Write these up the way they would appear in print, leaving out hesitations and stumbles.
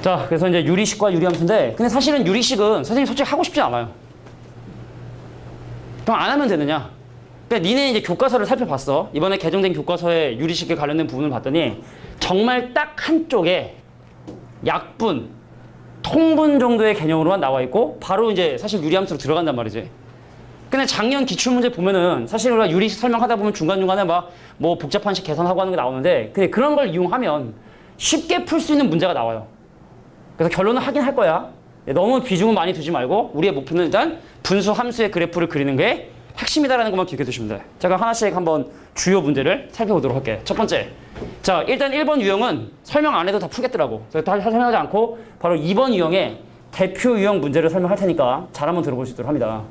자, 그래서 이제 유리식과 유리함수인데, 근데 사실은 유리식은 선생님 솔직히 하고 싶지 않아요. 그럼 안 하면 되느냐? 그러니까 니네 이제 교과서를 살펴봤어. 이번에 개정된 교과서에 유리식에 관련된 부분을 봤더니 정말 딱 한쪽에 약분, 통분 정도의 개념으로만 나와 있고 바로 이제 사실 유리함수로 들어간단 말이지. 근데 작년 기출문제 보면은 사실 우리가 유리식 설명하다 보면 중간중간에 막 뭐 복잡한 식 계산하고 하는 게 나오는데 근데 그런 걸 이용하면 쉽게 풀 수 있는 문제가 나와요. 그래서 결론은 하긴 할 거야. 너무 비중은 많이 두지 말고 우리의 목표는 일단 분수 함수의 그래프를 그리는 게 핵심이다라는 것만 기억해 두시면 돼. 제가 하나씩 한번 주요 문제를 살펴보도록 할게. 첫 번째. 자, 일단 1번 유형은 설명 안 해도 다 풀겠더라고. 그래서 다 설명하지 않고 바로 2번 유형의 대표 유형 문제를 설명할 테니까 잘 한번 들어볼 수 있도록 합니다.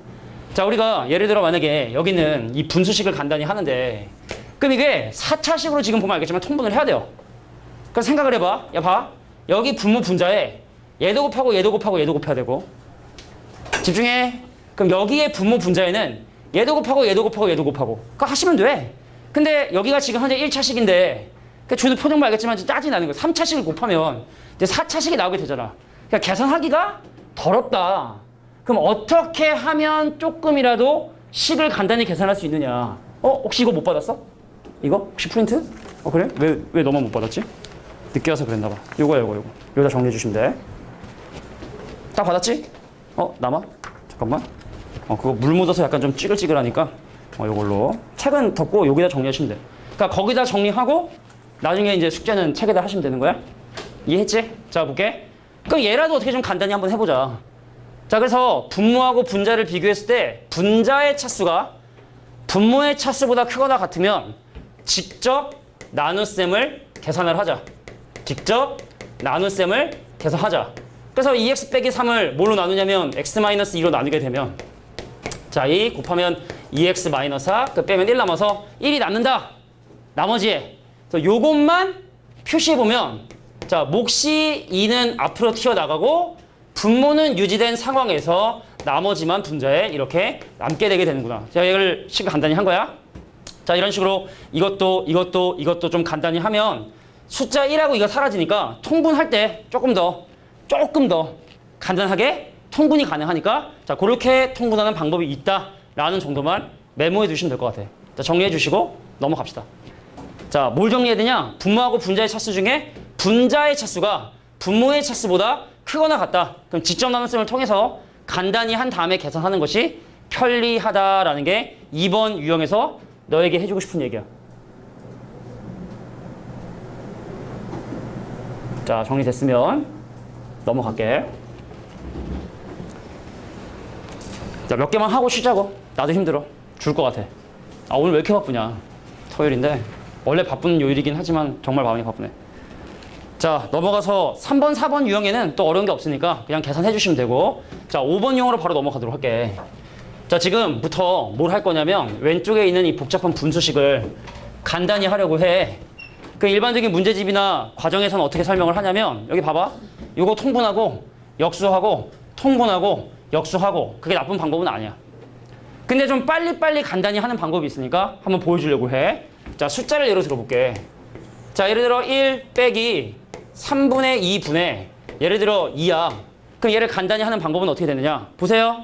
자, 우리가 예를 들어 만약에 여기는 이 분수식을 간단히 하는데 그럼 이게 4차식으로 지금 보면 알겠지만 통분을 해야 돼요. 그래서 생각을 해봐. 야, 봐. 여기 분모 분자에 얘도 곱하고 얘도 곱하고 얘도 곱해야 되고 집중해. 그럼 여기에 분모 분자에는 얘도 곱하고 얘도 곱하고 얘도 곱하고 그거 하시면 돼. 근데 여기가 지금 현재 1차식인데 주도 표정 알겠지만 짜증이 나는 거야. 3차식을 곱하면 이제 4차식이 나오게 되잖아. 그러니까 계산하기가 더럽다. 그럼 어떻게 하면 조금이라도 식을 간단히 계산할 수 있느냐. 혹시 이거 못 받았어? 이거? 혹시 프린트? 그래? 왜 너만 못 받았지? 늦게 와서 그랬나 봐. 요거. 여기다 정리해 주시면 돼. 다 받았지? 남아? 잠깐만. 그거 물 묻어서 약간 좀 찌글찌글하니까 요걸로 책은 덮고 여기다 정리하시면 돼. 그러니까 거기다 정리하고 나중에 이제 숙제는 책에다 하시면 되는 거야. 이해했지? 자, 볼게. 그럼 얘라도 어떻게 좀 간단히 한번 해보자. 자, 그래서 분모하고 분자를 비교했을 때 분자의 차수가 분모의 차수보다 크거나 같으면 직접 나눗셈을 계산을 하자. 직접 나눗셈을 계산하자. 그래서 2x 빼기 3을 뭘로 나누냐면 x-2로 나누게 되면 자, 2 곱하면 2x 마이너스 4, 그 빼면 1 남아서 1이 남는다. 나머지에. 그래서 요것만 표시해보면 자, 몫이 2는 앞으로 튀어나가고 분모는 유지된 상황에서 나머지만 분자에 이렇게 남게 되게 되는구나. 제가 이걸 식 간단히 한 거야. 자, 이런 식으로 이것도 좀 간단히 하면 숫자 1하고 이거 사라지니까 통분할 때 조금 더 간단하게 통분이 가능하니까 자, 그렇게 통분하는 방법이 있다라는 정도만 메모해 두시면 될 것 같아. 자, 정리해 주시고 넘어갑시다. 자, 뭘 정리해야 되냐? 분모하고 분자의 차수 중에 분자의 차수가 분모의 차수보다 크거나 같다. 그럼 직접 나눗셈을 통해서 간단히 한 다음에 계산하는 것이 편리하다라는 게 2번 유형에서 너에게 해주고 싶은 얘기야. 자, 정리됐으면 넘어갈게. 자, 몇 개만 하고 쉬자고. 나도 힘들어. 죽을 것 같아. 오늘 왜 이렇게 바쁘냐. 토요일인데. 원래 바쁜 요일이긴 하지만 정말 마음이 바쁘네. 자, 넘어가서 3번, 4번 유형에는 또 어려운 게 없으니까 그냥 계산해 주시면 되고 자, 5번 유형으로 바로 넘어가도록 할게. 자, 지금부터 뭘 할 거냐면 왼쪽에 있는 이 복잡한 분수식을 간단히 하려고 해. 그 일반적인 문제집이나 과정에서는 어떻게 설명을 하냐면 여기 봐봐. 이거 통분하고 역수하고 통분하고 역수하고 그게 나쁜 방법은 아니야. 근데 좀 빨리빨리 간단히 하는 방법이 있으니까 한번 보여주려고 해. 자, 숫자를 예로 들어볼게. 자, 예를 들어 1 빼기 3분의 2분의 예를 들어 2야. 그럼 얘를 간단히 하는 방법은 어떻게 되느냐? 보세요.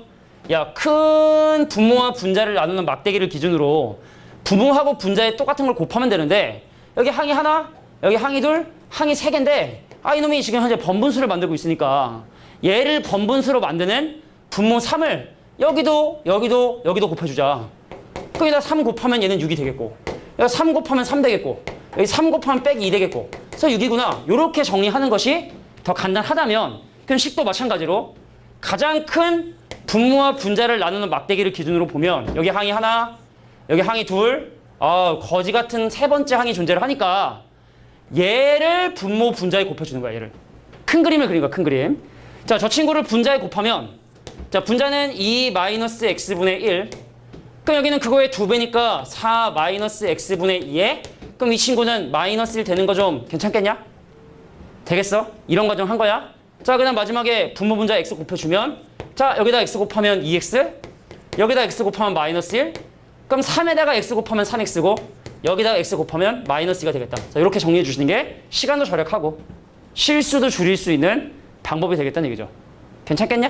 야, 큰 분모와 분자를 나누는 막대기를 기준으로 분모하고 분자에 똑같은 걸 곱하면 되는데 여기 항이 하나, 여기 항이 둘, 항이 세 개인데 이놈이 지금 현재 번분수를 만들고 있으니까 얘를 번분수로 만드는 분모 3을 여기도 곱해주자. 그럼 여기다 3 곱하면 얘는 6이 되겠고 여기 3 곱하면 3 되겠고 여기 3 곱하면 빼기 2 되겠고 그래서 6이구나. 이렇게 정리하는 것이 더 간단하다면 그럼 식도 마찬가지로 가장 큰 분모와 분자를 나누는 막대기를 기준으로 보면 여기 항이 하나, 여기 항이 둘, 거지 같은 세 번째 항이 존재를 하니까 얘를 분모 분자에 곱해주는 거야. 얘를 큰 그림을 그린 거야. 큰 그림. 자, 저 친구를 분자에 곱하면 자, 분자는 2 마이너스 x분의 1. 그럼 여기는 그거의 2배니까 4 마이너스 x분의 2에 그럼 이 친구는 마이너스 1 되는 거 좀 괜찮겠냐? 되겠어? 이런 과정 한 거야. 자, 그 다음 마지막에 분모 분자 x 곱해주면 자, 여기다 x 곱하면 2x 여기다 x 곱하면 마이너스 1 그럼 3에다가 x 곱하면 3x고 여기다가 x 곱하면 마이너스 2가 되겠다. 자, 이렇게 정리해 주시는 게 시간도 절약하고 실수도 줄일 수 있는 방법이 되겠다는 얘기죠. 괜찮겠냐?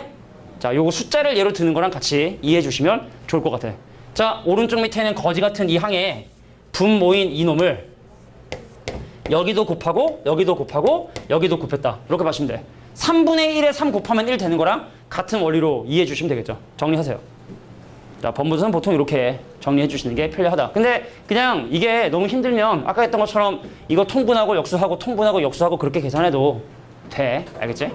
자, 요거 숫자를 예로 드는 거랑 같이 이해해 주시면 좋을 것 같아. 자, 오른쪽 밑에는 거지 같은 이 항에 분모인 이놈을 여기도 곱하고 여기도 곱하고 여기도 곱했다. 이렇게 봐주시면 돼. 3분의 1에 3 곱하면 1 되는 거랑 같은 원리로 이해해 주시면 되겠죠. 정리하세요. 자, 번분수는 보통 이렇게 정리해 주시는 게 편리하다. 근데 그냥 이게 너무 힘들면 아까 했던 것처럼 이거 통분하고 역수하고 통분하고 역수하고 그렇게 계산해도 돼. 알겠지?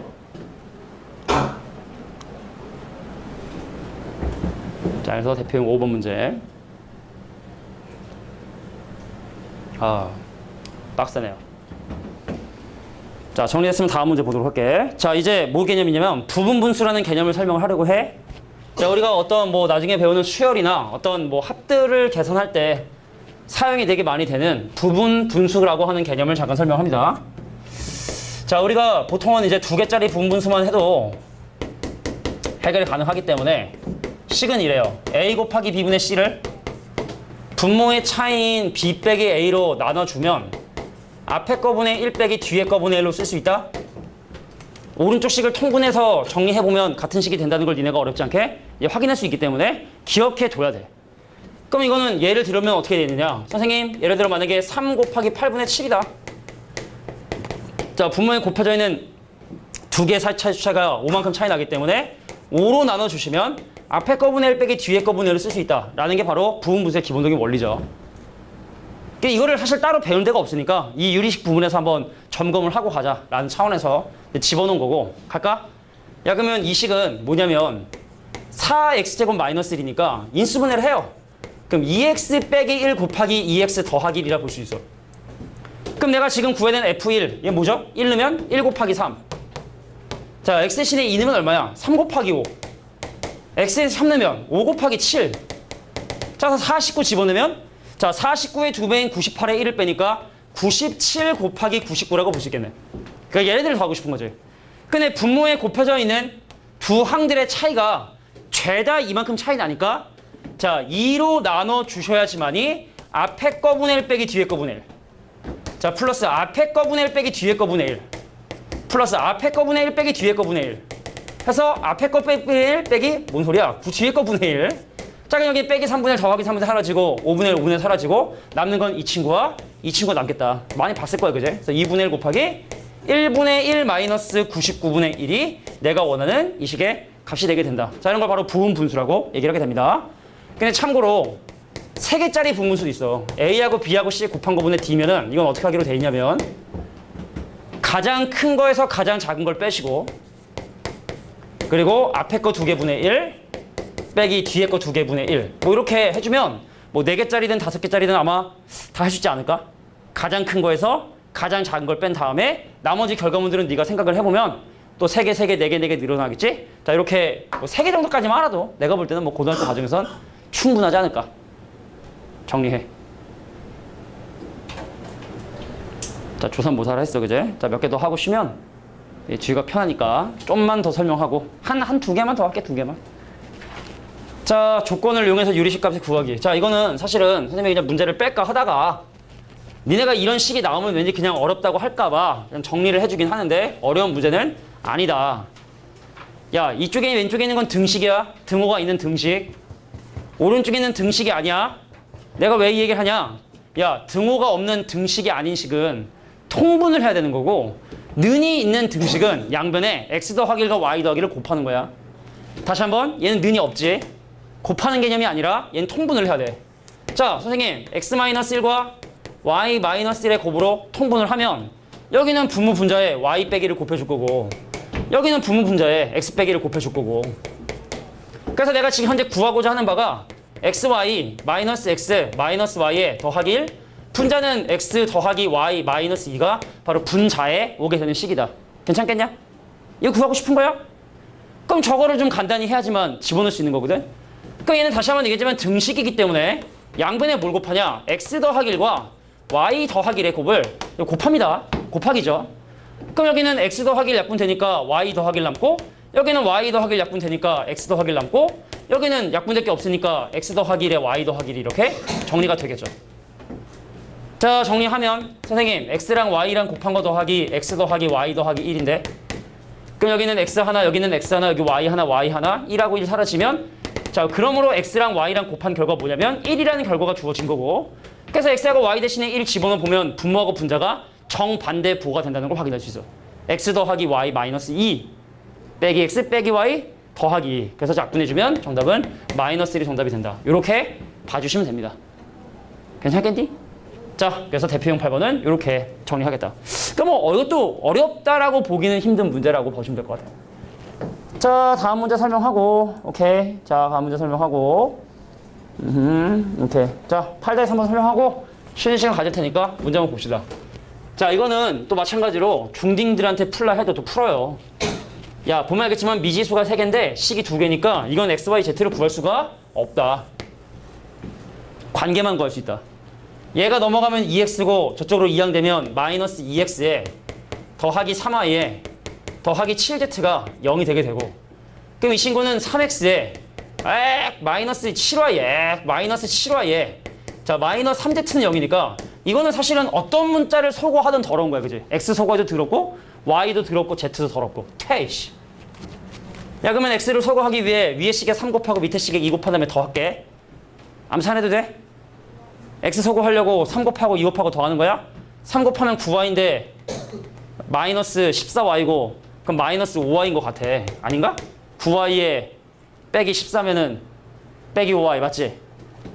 자, 그래서 대표형 5번 문제. 빡세네요. 자, 정리됐으면 다음 문제 보도록 할게. 자, 이제 뭐 개념이냐면 부분분수라는 개념을 설명을 하려고 해. 자, 우리가 어떤 뭐 나중에 배우는 수열이나 어떤 뭐 합들을 계산할 때 사용이 되게 많이 되는 부분분수라고 하는 개념을 잠깐 설명합니다. 자, 우리가 보통은 이제 2개짜리 부분분수만 해도 해결이 가능하기 때문에 식은 이래요. a 곱하기 b분의 c를 분모의 차이인 b 빼기 a로 나눠주면 앞에 거분의 1 빼기 뒤에 거분의 1로 쓸 수 있다? 오른쪽 식을 통분해서 정리해보면 같은 식이 된다는 걸 니네가 어렵지 않게 확인할 수 있기 때문에 기억해 둬야 돼. 그럼 이거는 예를 들면 어떻게 되느냐? 선생님, 예를 들어 만약에 3 곱하기 8분의 7이다. 자, 분모에 곱해져 있는 두 개의 차이가 5만큼 차이 나기 때문에 5로 나눠주시면 앞에 거분의 1 빼기 뒤에 거분의 1을 쓸 수 있다. 라는 게 바로 부분분수의 기본적인 원리죠. 이거를 사실 따로 배울 데가 없으니까 이 유리식 부분에서 한번 점검을 하고 가자라는 차원에서 집어넣은 거고. 갈까? 야, 그러면 이 식은 뭐냐면 4x제곱 마이너스 1이니까 인수분해를 해요. 그럼 2x 빼기 1 곱하기 2x 더하기 1이라 볼 수 있어. 그럼 내가 지금 구해낸 f1, 얘 뭐죠? 1 넣으면 1 곱하기 3. 자, x 대신에 2 넣으면 얼마야? 3 곱하기 5. x에 3 넣으면 5 곱하기 7. 자, 49 집어넣으면 자, 49의 2배인 98에 1을 빼니까 97 곱하기 99라고 볼 수 있겠네. 그러니까 얘네들을 더하고 싶은 거지. 근데 분모에 곱해져 있는 두 항들의 차이가 죄다 이만큼 차이 나니까 자, 2로 나눠 주셔야지만이 앞에 거분의 1 빼기 뒤에 거분의 1. 자, 플러스 앞에 거분의 1 빼기 뒤에 거분의 1. 플러스 앞에 거분의 1 빼기 뒤에 거분의 1. 해서 앞에 거 빼기 1 빼기 뭔 소리야? 뒤에 거분의 1. 자, 그럼 여기 빼기 3분의 1 더하기 3분의 1 사라지고 5분의 1, 5분의 1 사라지고 남는 건 이 친구와 이 친구가 남겠다. 많이 봤을 거야, 그제? 그래서 2분의 1 곱하기 1분의 1 마이너스 99분의 1이 내가 원하는 이 식의 값이 되게 된다. 자, 이런 걸 바로 부분분수라고 얘기를 하게 됩니다. 근데 참고로 3개짜리 부분분수도 있어. A하고 B하고 C 곱한 거분의 D면은 이건 어떻게 하기로 돼 있냐면 가장 큰 거에서 가장 작은 걸 빼시고 그리고 앞에 거 2개분의 1 빼기 뒤에 거 2개분의 1 뭐 이렇게 해주면 뭐 4개짜리든 5개짜리든 아마 다 할 수 있지 않을까? 가장 큰 거에서 가장 작은 걸 뺀 다음에 나머지 결과물들은 네가 생각을 해보면 또 3개, 3개, 4개, 4개 늘어나겠지? 자, 이렇게 뭐 3개 정도까지만 알아도 내가 볼 때는 뭐 고등학교 과정에선 충분하지 않을까? 정리해. 자, 조선모사를 했어, 그제? 자, 몇 개 더 하고 쉬면 뒤가 편하니까 좀만 더 설명하고 한 2개만 더 할게, 2개만. 자, 조건을 이용해서 유리식 값을 구하기. 자, 이거는 사실은 선생님이 그냥 문제를 뺄까 하다가 니네가 이런 식이 나오면 왠지 그냥 어렵다고 할까봐 그냥 정리를 해주긴 하는데 어려운 문제는 아니다. 야, 이쪽에 왼쪽에 있는 건 등식이야. 등호가 있는 등식. 오른쪽에 있는 등식이 아니야. 내가 왜 이 얘기를 하냐? 야, 등호가 없는 등식이 아닌 식은 통분을 해야 되는 거고 는이 있는 등식은 양변에 x 더하기 1과 y 더하기를 곱하는 거야. 다시 한번, 얘는 는이 없지. 곱하는 개념이 아니라 얘는 통분을 해야 돼. 자, 선생님, x-1과 y-1의 곱으로 통분을 하면 여기는 분모 분자에 y 빼기를 곱해줄 거고 여기는 분모 분자에 x 빼기를 곱해줄 거고 그래서 내가 지금 현재 구하고자 하는 바가 xy 마이너스 x 마이너스 y에 더하기 1 분자는 x 더하기 y 마이너스 2가 바로 분자에 오게 되는 식이다. 괜찮겠냐? 이거 구하고 싶은 거야? 그럼 저거를 좀 간단히 해야지만 집어넣을 수 있는 거거든. 그러니까 얘는 다시 한번 얘기했지만 등식이기 때문에 양변에 뭘 곱하냐? x 더하기 1과 y 더하기 1의 곱을 곱합니다. 곱하기죠. 그럼 여기는 x 더하기 1 약분 되니까 y 더하기 1 남고 여기는 y 더하기 1 약분 되니까 x 더하기 1 남고 여기는 약분될 게 없으니까 x 더하기 1에 y 더하기 1 이렇게 정리가 되겠죠. 자, 정리하면 선생님 x랑 y랑 곱한 거 더하기 x 더하기 y 더하기 1인데 그럼 여기는 x 하나, 여기는 x 하나, 여기 y 하나, y 하나, 1하고 1 사라지면 자, 그러므로 x랑 y랑 곱한 결과가 뭐냐면 1이라는 결과가 주어진 거고 그래서 x하고 y 대신에 1 집어넣으면 분모하고 분자가 정반대 부호가 된다는 걸 확인할 수 있어. x 더하기 y 마이너스 2 빼기 x 빼기 y 더하기 2. 그래서 약분해주면 정답은 마이너스 1이 정답이 된다. 이렇게 봐주시면 됩니다. 괜찮겠니? 자, 그래서 대표용 8번은 이렇게 정리하겠다. 그러니까 뭐 이것도 어렵다라고 보기는 힘든 문제라고 보시면 될 것 같아요. 자, 다음 문제 설명하고 오케이. 자, 다음 문제 설명하고 오케이. 자, 8-3번 설명하고 쉬는 시간 가질 테니까 문제 한번 봅시다. 자, 이거는 또 마찬가지로 중딩들한테 풀라 해도 또 풀어요. 야, 보면 알겠지만 미지수가 3개인데 식이 2개니까 이건 x, y, z를 구할 수가 없다. 관계만 구할 수 있다. 얘가 넘어가면 2x고 저쪽으로 이항되면 마이너스 2x에 더하기 3y에 더하기 7z가 0이 되게 되고 그럼 이 친구는 3x에 마이너스 7y에 마이너스 7y에 자 마이너스 3z는 0이니까 이거는 사실은 어떤 문자를 소거하든 더러운 거야. 그지? x 소거해도 더럽고 y도 더럽고 z도 더럽고 퇴이씨. 야 그러면 x를 소거하기 위해 위에 식에 3 곱하고 밑에 식에 2 곱한 다음에 더할게. 암산 안 해도 돼? x 소거하려고 3 곱하고 2 곱하고 더하는 거야? 3 곱하면 9y인데 마이너스 14y고 그럼 마이너스 5y인 것 같아. 아닌가? 9y에 빼기 14면은 빼기 5y 맞지?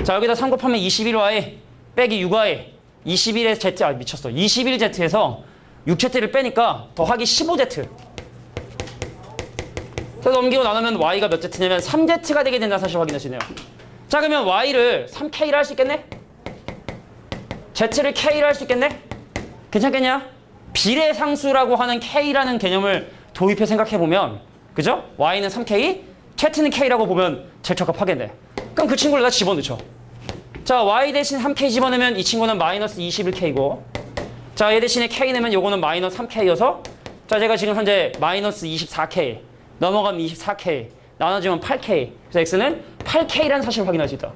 자 여기다 3 곱하면 21y 빼기 6y 21의 z 미쳤어. 21z에서 6z를 빼니까 더하기 15z. 그래서 넘기고 나누면 y가 몇 z냐면 3z가 되게 된다는 사실 확인하시네요. 자 그러면 y를 3k로 할 수 있겠네? z를 k로 할 수 있겠네? 괜찮겠냐? 비례상수라고 하는 k라는 개념을 도입해 생각해보면 그죠? y는 3k, z는 k라고 보면 제일 적합하겠네. 그럼 그 친구를 다 집어넣죠. 자 y 대신 3k 집어넣으면 이 친구는 마이너스 21k고 자 얘 대신에 k 내면 요거는 마이너스 3k여서 자 제가 지금 현재 마이너스 24k 넘어가면 24k 나눠지면 8k 그래서 x는 8k라는 사실을 확인할 수 있다.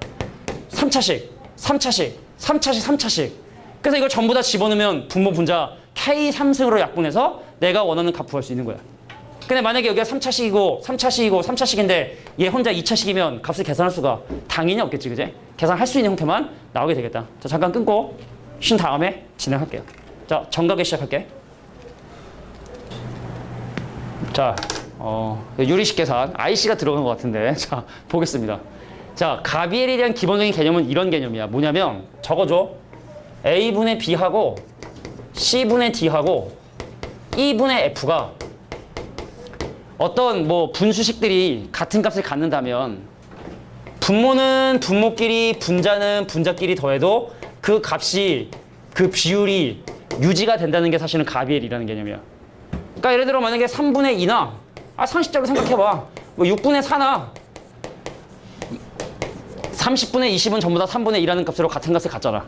3차식 3차식 3차식 3차식 그래서 이걸 전부 다 집어넣으면 분모 분자 k3승으로 약분해서 내가 원하는 값 구할 수 있는 거야. 근데 만약에 여기가 3차식이고 3차식이고 3차식인데 얘 혼자 2차식이면 값을 계산할 수가 당연히 없겠지. 그제? 계산할 수 있는 형태만 나오게 되겠다. 자 잠깐 끊고 쉰 다음에 진행할게요. 자 정각에 시작할게. 자 유리식 계산 IC가 들어간 것 같은데 자 보겠습니다. 자 가비엘에 대한 기본적인 개념은 이런 개념이야. 뭐냐면 적어줘. A분의 B하고 C분의 D하고 E분의 F가 어떤 뭐 분수식들이 같은 값을 갖는다면 분모는 분모끼리 분자는 분자끼리 더해도 그 값이 그 비율이 유지가 된다는 게 사실은 가비엘이라는 개념이야. 그러니까 예를 들어 만약에 3분의 2나 상식적으로 생각해봐. 뭐 6분의 4나 30분의 20은 전부 다 3분의 2라는 값으로 같은 값을 갖잖아.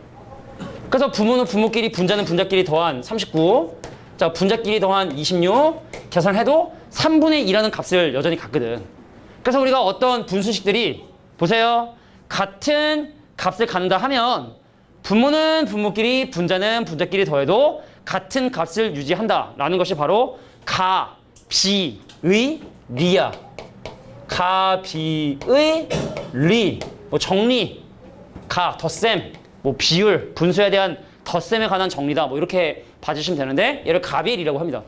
그래서 분모는 분모끼리 분자는 분자끼리 더한 39 자 분자끼리 더한 26 계산해도 3분의 2라는 값을 여전히 갖거든. 그래서 우리가 어떤 분수식들이 보세요. 같은 값을 갖는다 하면 분모는 분모끼리 분자는 분자끼리 더해도 같은 값을 유지한다라는 것이 바로 가, 비, 의, 리야. 가, 비, 의, 리. 뭐 정리, 가, 덧셈, 뭐 비율, 분수에 대한 덧셈에 관한 정리다. 뭐 이렇게 봐주시면 되는데 얘를 가비엘이라고 합니다.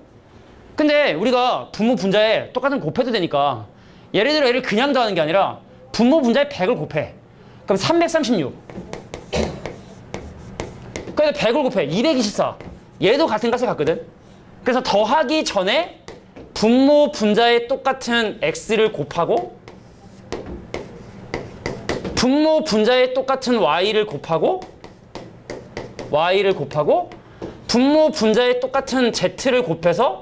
근데 우리가 분모 분자에 똑같은 곱해도 되니까 예를 들어 얘를 그냥 더하는 게 아니라 분모 분자에 100을 곱해. 그럼 336. 그래서 100을 곱해. 224. 얘도 같은 값을 갖거든. 그래서 더하기 전에 분모 분자에 똑같은 x를 곱하고 분모 분자에 똑같은 y를 곱하고 분모 분자에 똑같은 z를 곱해서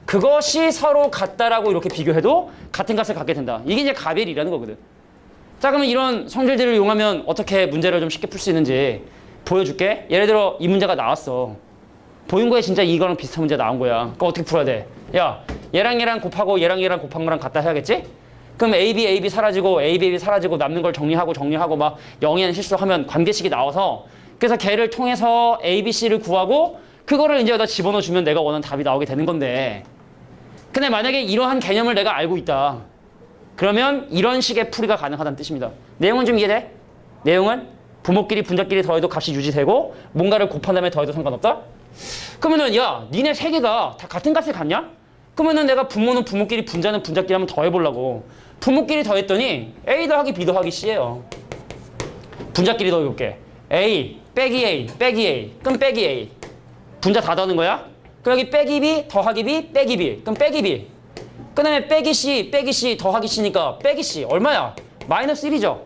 그것이 서로 같다라고 이렇게 비교해도 같은 값을 갖게 된다. 이게 이제 가비엘이라는 거거든. 자 그러면 이런 성질들을 이용하면 어떻게 문제를 좀 쉽게 풀 수 있는지 보여줄게. 예를 들어 이 문제가 나왔어. 보인 거에 진짜 이거랑 비슷한 문제 나온 거야. 그럼 어떻게 풀어야 돼? 야 얘랑 얘랑 곱하고 얘랑 얘랑 곱한 거랑 같다 해야겠지? 그럼 AB 사라지고 AB 사라지고 남는 걸 정리하고 막 영이한 실수하면 관계식이 나와서 그래서 걔를 통해서 ABC를 구하고 그거를 이제 여기다 집어넣어주면 내가 원하는 답이 나오게 되는 건데 근데 만약에 이러한 개념을 내가 알고 있다. 그러면 이런 식의 풀이가 가능하다는 뜻입니다. 내용은 좀 이해돼? 내용은 부모끼리 분자끼리 더해도 값이 유지되고 뭔가를 곱한 다음에 더해도 상관없다? 그러면은 야 니네 세 개가 다 같은 값을 갖냐? 그러면은 내가 부모는 부모끼리 분자는 분자끼리 한번 더해보려고 부모끼리 더했더니 A 더하기 B 더하기 C예요. 분자끼리 더해볼게. A 빼기 A 빼기 A 그럼 빼기 A 분자 다 더하는 거야? 그럼 여기 빼기 B 더하기 B 빼기 B 그럼 빼기 B 그 다음에 빼기 C 더하기 C니까 빼기 C 얼마야? 마이너스 1이죠.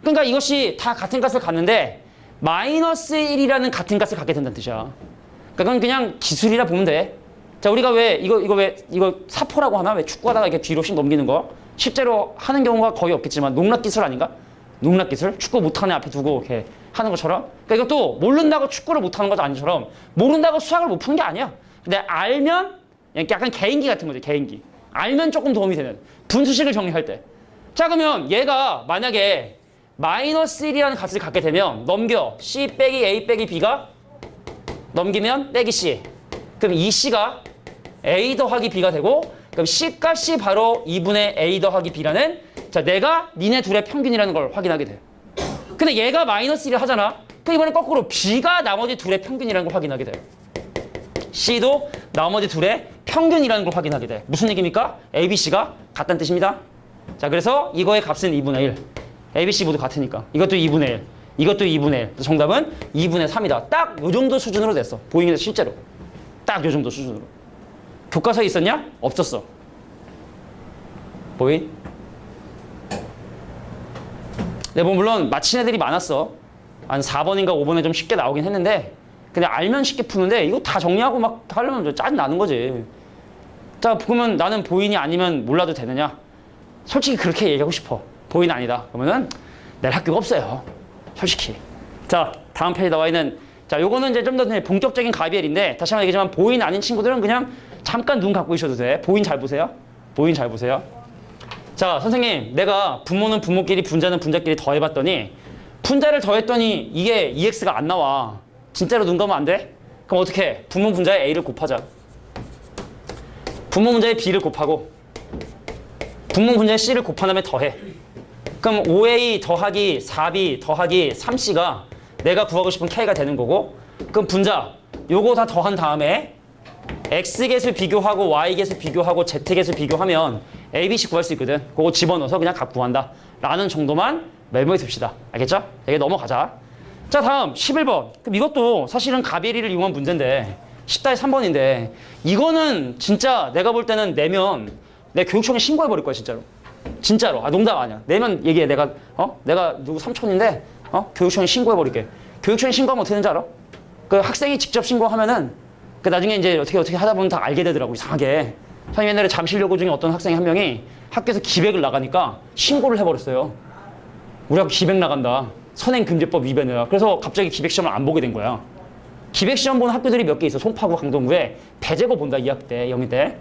그러니까 이것이 다 같은 값을 갖는데 마이너스 1이라는 같은 값을 갖게 된다는 뜻이야. 그러니까 그건 그냥 기술이라 보면 돼. 자 우리가 왜 이거 사포라고 하나? 왜 축구하다가 이렇게 뒤로씩 넘기는 거? 실제로 하는 경우가 거의 없겠지만 농락 기술 아닌가? 농락 기술? 축구 못하는 애 앞에 두고 이렇게 하는 것처럼. 그러니까 이것도 모른다고 축구를 못하는 것도 아니처럼 모른다고 수학을 못 푸는 게 아니야. 근데 알면 약간 개인기 같은 거지. 개인기. 알면 조금 도움이 되는 분수식을 정리할 때. 자 그러면 얘가 만약에 마이너스 1이라는 값을 갖게 되면 넘겨 C 빼기 A 빼기 B가 넘기면 빼기 C 그럼 이 C가 A 더하기 B가 되고 그럼 C 값이 바로 2분의 A 더하기 B라는 자 내가 니네 둘의 평균이라는 걸 확인하게 돼. 근데 얘가 마이너스 1을 하잖아. 그럼 이번엔 거꾸로 B가 나머지 둘의 평균이라는 걸 확인하게 돼. C도 나머지 둘의 평균이라는 걸 확인하게 돼. 무슨 얘기입니까? A, B, C가 같다는 뜻입니다. 자 그래서 이거의 값은 2분의 1. A, B, C 모두 같으니까. 이것도 2분의 1. 이것도 2분의 1. 정답은 2분의 3이다. 딱 요 정도 수준으로 됐어. 보잉에서 실제로. 딱 요 정도 수준으로. 교과서에 있었냐? 없었어. 보잉? 네, 뭐 물론 맞힌 애들이 많았어. 한 4번인가 5번에 좀 쉽게 나오긴 했는데 근데 알면 쉽게 푸는데 이거 다 정리하고 막 하려면 짜증 나는 거지. 자, 그러면 나는 보인이 아니면 몰라도 되느냐? 솔직히 그렇게 얘기하고 싶어. 보인 아니다. 그러면은 낼 학교가 없어요. 솔직히. 자, 다음 페이지에 나와 있는 자, 요거는 이제 좀 더 본격적인 가비엘인데 다시 한번 얘기하지만 보인 아닌 친구들은 그냥 잠깐 눈 감고 있어도 돼. 보인 잘 보세요. 보인 잘 보세요. 자, 선생님, 내가 부모는 부모끼리 분자는 분자끼리 더해봤더니 분자를 더했더니 이게 EX가 안 나와. 진짜로 눈 감으면 안 돼? 그럼 어떻게 해? 부모 분자에 A를 곱하자. 부모 분자에 B를 곱하고 부모 분자에 C를 곱한 다음에 더해. 그럼 5A 더하기 4B 더하기 3C가 내가 구하고 싶은 K가 되는 거고 그럼 분자 요거 다 더한 다음에 X개수 비교하고 Y개수 비교하고 Z개수 비교하면 A, B, C 구할 수 있거든. 그거 집어넣어서 그냥 값 구한다 라는 정도만 메모해 둡시다. 알겠죠? 여기 넘어가자. 자, 다음 11번. 그럼 이것도 사실은 가비리를 이용한 문제인데 10-3번인데 이거는 진짜 내가 볼 때는 내면 내 교육청에 신고해 버릴 거야. 진짜로. 진짜로. 아, 농담 아니야. 내면 얘기해. 내가 누구 삼촌인데 교육청에 신고해 버릴게. 교육청에 신고하면 어떻게 되는지 알아? 그 학생이 직접 신고하면은 그 나중에 이제 어떻게 하다 보면 다 알게 되더라고. 이상하게. 선생님 옛날에 잠실여고 중에 어떤 학생이 한 명이 학교에서 기백을 나가니까 신고를 해버렸어요. 우리 학교 기백 나간다. 선행금지법 위반이야. 그래서 갑자기 기백시험을 안 보게 된 거야. 기백시험 보는 학교들이 몇 개 있어. 송파구, 강동구에. 배재고 본다. 2학기 때, 0위 때.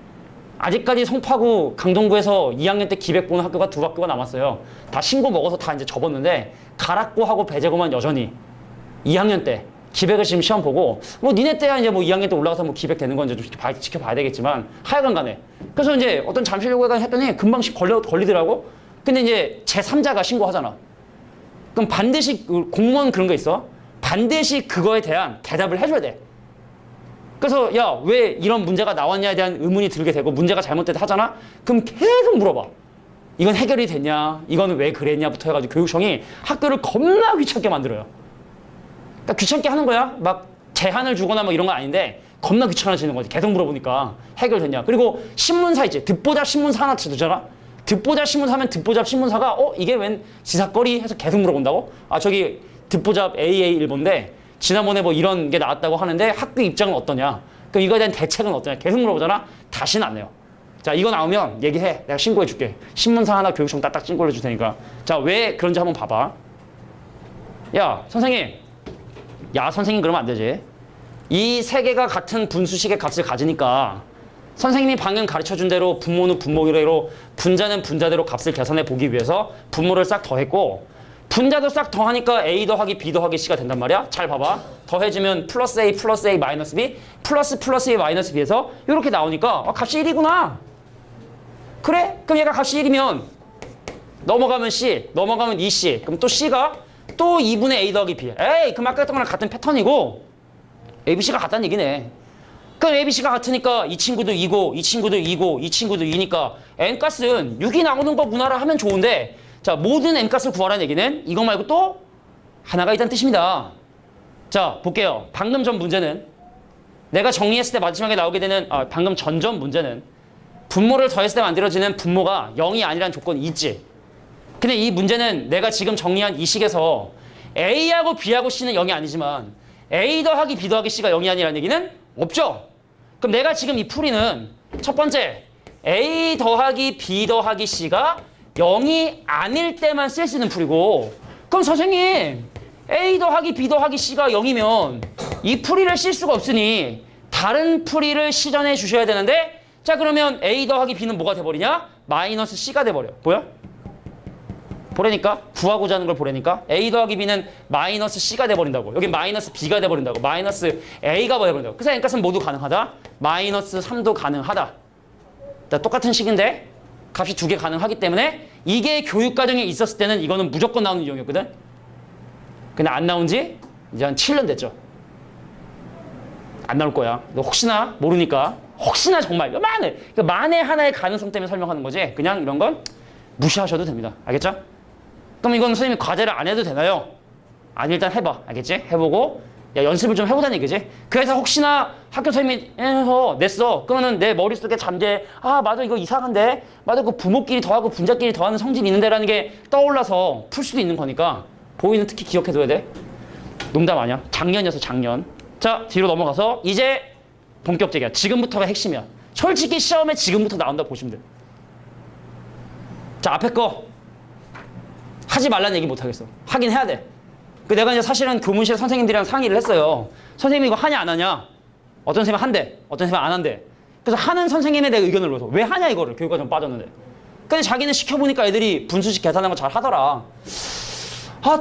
아직까지 송파구, 강동구에서 2학년 때 기백 보는 학교가 2학교가 남았어요. 다 신고 먹어서 다 이제 접었는데 가락고하고 배재고만 여전히 2학년 때 기백을 지금 시험 보고 뭐 니네 때야 이제 뭐 2학년 때 올라가서 뭐 기백 되는 건 이제 좀 지켜봐야 되겠지만 하여간 간에 그래서 이제 어떤 잠실여고에 했더니 금방씩 걸리더라고. 근데 이제 제3자가 신고하잖아. 그럼 반드시 공무원 그런 거 있어. 반드시 그거에 대한 대답을 해줘야 돼. 그래서 야, 왜 이런 문제가 나왔냐에 대한 의문이 들게 되고 문제가 잘못됐다 하잖아. 그럼 계속 물어봐. 이건 해결이 됐냐? 이거는 왜 그랬냐부터 해가지고 교육청이 학교를 겁나 귀찮게 만들어요. 그러니까 귀찮게 하는 거야. 막 제한을 주거나 뭐 이런 건 아닌데 겁나 귀찮아지는 거지. 계속 물어보니까 해결됐냐. 그리고 신문사 있지. 듣보잡 신문사 하나 두잖아. 듣보잡 신문사면 듣보잡 신문사가 이게 웬 지사거리 해서 계속 물어본다고? 아, 저기 듣보잡 AA1번인데 지난번에 뭐 이런 게 나왔다고 하는데 학교 입장은 어떠냐? 그럼 이거에 대한 대책은 어떠냐? 계속 물어보잖아. 다시는 안 내요. 자, 이거 나오면 얘기해. 내가 신고해 줄게. 신문사 하나 교육청 딱딱 신고해 줄 테니까. 자, 왜 그런지 한번 봐봐. 야, 선생님. 야, 선생님 그러면 안 되지. 이 세 개가 같은 분수식의 값을 가지니까 선생님이 방금 가르쳐준 대로 분모는 분모대로 분자는 분자대로 값을 계산해 보기 위해서 분모를 싹 더했고 분자도 싹 더하니까 A 더하기 B 더하기 C가 된단 말이야. 잘 봐봐. 더해주면 플러스 A 마이너스 B 플러스 A 마이너스 B에서 이렇게 나오니까 값이 1이구나. 그래? 그럼 얘가 값이 1이면 넘어가면 C, 넘어가면 2C. 그럼 또 C가 또 2분의 A 더하기 B. 에이, 그럼 아까 했던 거랑 같은 패턴이고 ABC가 같다는 얘기네. 그럼 ABC가 같으니까 이 친구도 2고 이 친구도 2고 이 친구도 2니까 N값은 6이 나오는 거구나라 하면 좋은데 자, 모든 N값을 구하라는 얘기는 이거 말고 또 하나가 있다는 뜻입니다. 자, 볼게요. 방금 전 문제는 내가 정리했을 때 마지막에 나오게 되는 방금 전전 문제는 분모를 더했을 때 만들어지는 분모가 0이 아니라는 조건이 있지. 근데 이 문제는 내가 지금 정리한 이 식에서 A하고 B하고 C는 0이 아니지만 A 더하기 B 더하기 C가 0이 아니라는 얘기는 없죠. 그럼 내가 지금 이 풀이는 첫 번째 A 더하기 B 더하기 C가 0이 아닐 때만 쓸 수 있는 풀이고 그럼 선생님 A 더하기 B 더하기 C가 0이면 이 풀이를 쓸 수가 없으니 다른 풀이를 시전해 주셔야 되는데 자 그러면 A 더하기 B는 뭐가 돼버리냐? 마이너스 C가 돼버려. 보여? 보라니까? 구하고자 하는 걸 보라니까? A 더하기 B는 마이너스 C가 돼버린다고. 여기 마이너스 B가 돼버린다고. 마이너스 A가 돼버린다고. 그래서 N값은 모두 가능하다. 마이너스 3도 가능하다. 자, 똑같은 식인데 값이 두 개 가능하기 때문에 이게 교육과정에 있었을 때는 이거는 무조건 나오는 유형이었거든. 근데 안 나온 지 이제 한 7년 됐죠. 안 나올 거야. 너 혹시나 모르니까 혹시나 정말 만에 하나의 가능성 때문에 설명하는 거지. 그냥 이런 건 무시하셔도 됩니다. 알겠죠? 그럼 이건 선생님이 과제를 안 해도 되나요? 아니 일단 해봐. 알겠지? 해보고 야, 연습을 좀 해보자는 얘기지. 그래서 혹시나 학교 선생님이 해서 냈어. 그러면은 내 머릿속에 잠재 맞아 이거 이상한데 맞아 그 부모끼리 더하고 분자끼리 더하는 성질이 있는데라는 게 떠올라서 풀 수도 있는 거니까 보이는 특히 기억해둬야 돼. 농담 아니야. 작년이었어 작년. 자 뒤로 넘어가서 이제 본격적이야. 지금부터가 핵심이야. 솔직히 시험에 지금부터 나온다 보시면 돼. 자 앞에 거 하지 말라는 얘기 못하겠어. 하긴 해야 돼. 내가 이제 사실은 교문실 선생님들이랑 상의를 했어요. 선생님이 이거 하냐 안 하냐? 어떤 선생님은 한대, 어떤 선생님은 안 한대. 그래서 하는 선생님에 대해 의견을 물어서 왜 하냐 이거를 교육과정 빠졌는데. 근데 자기는 시켜보니까 애들이 분수식 계산하는 거 잘 하더라.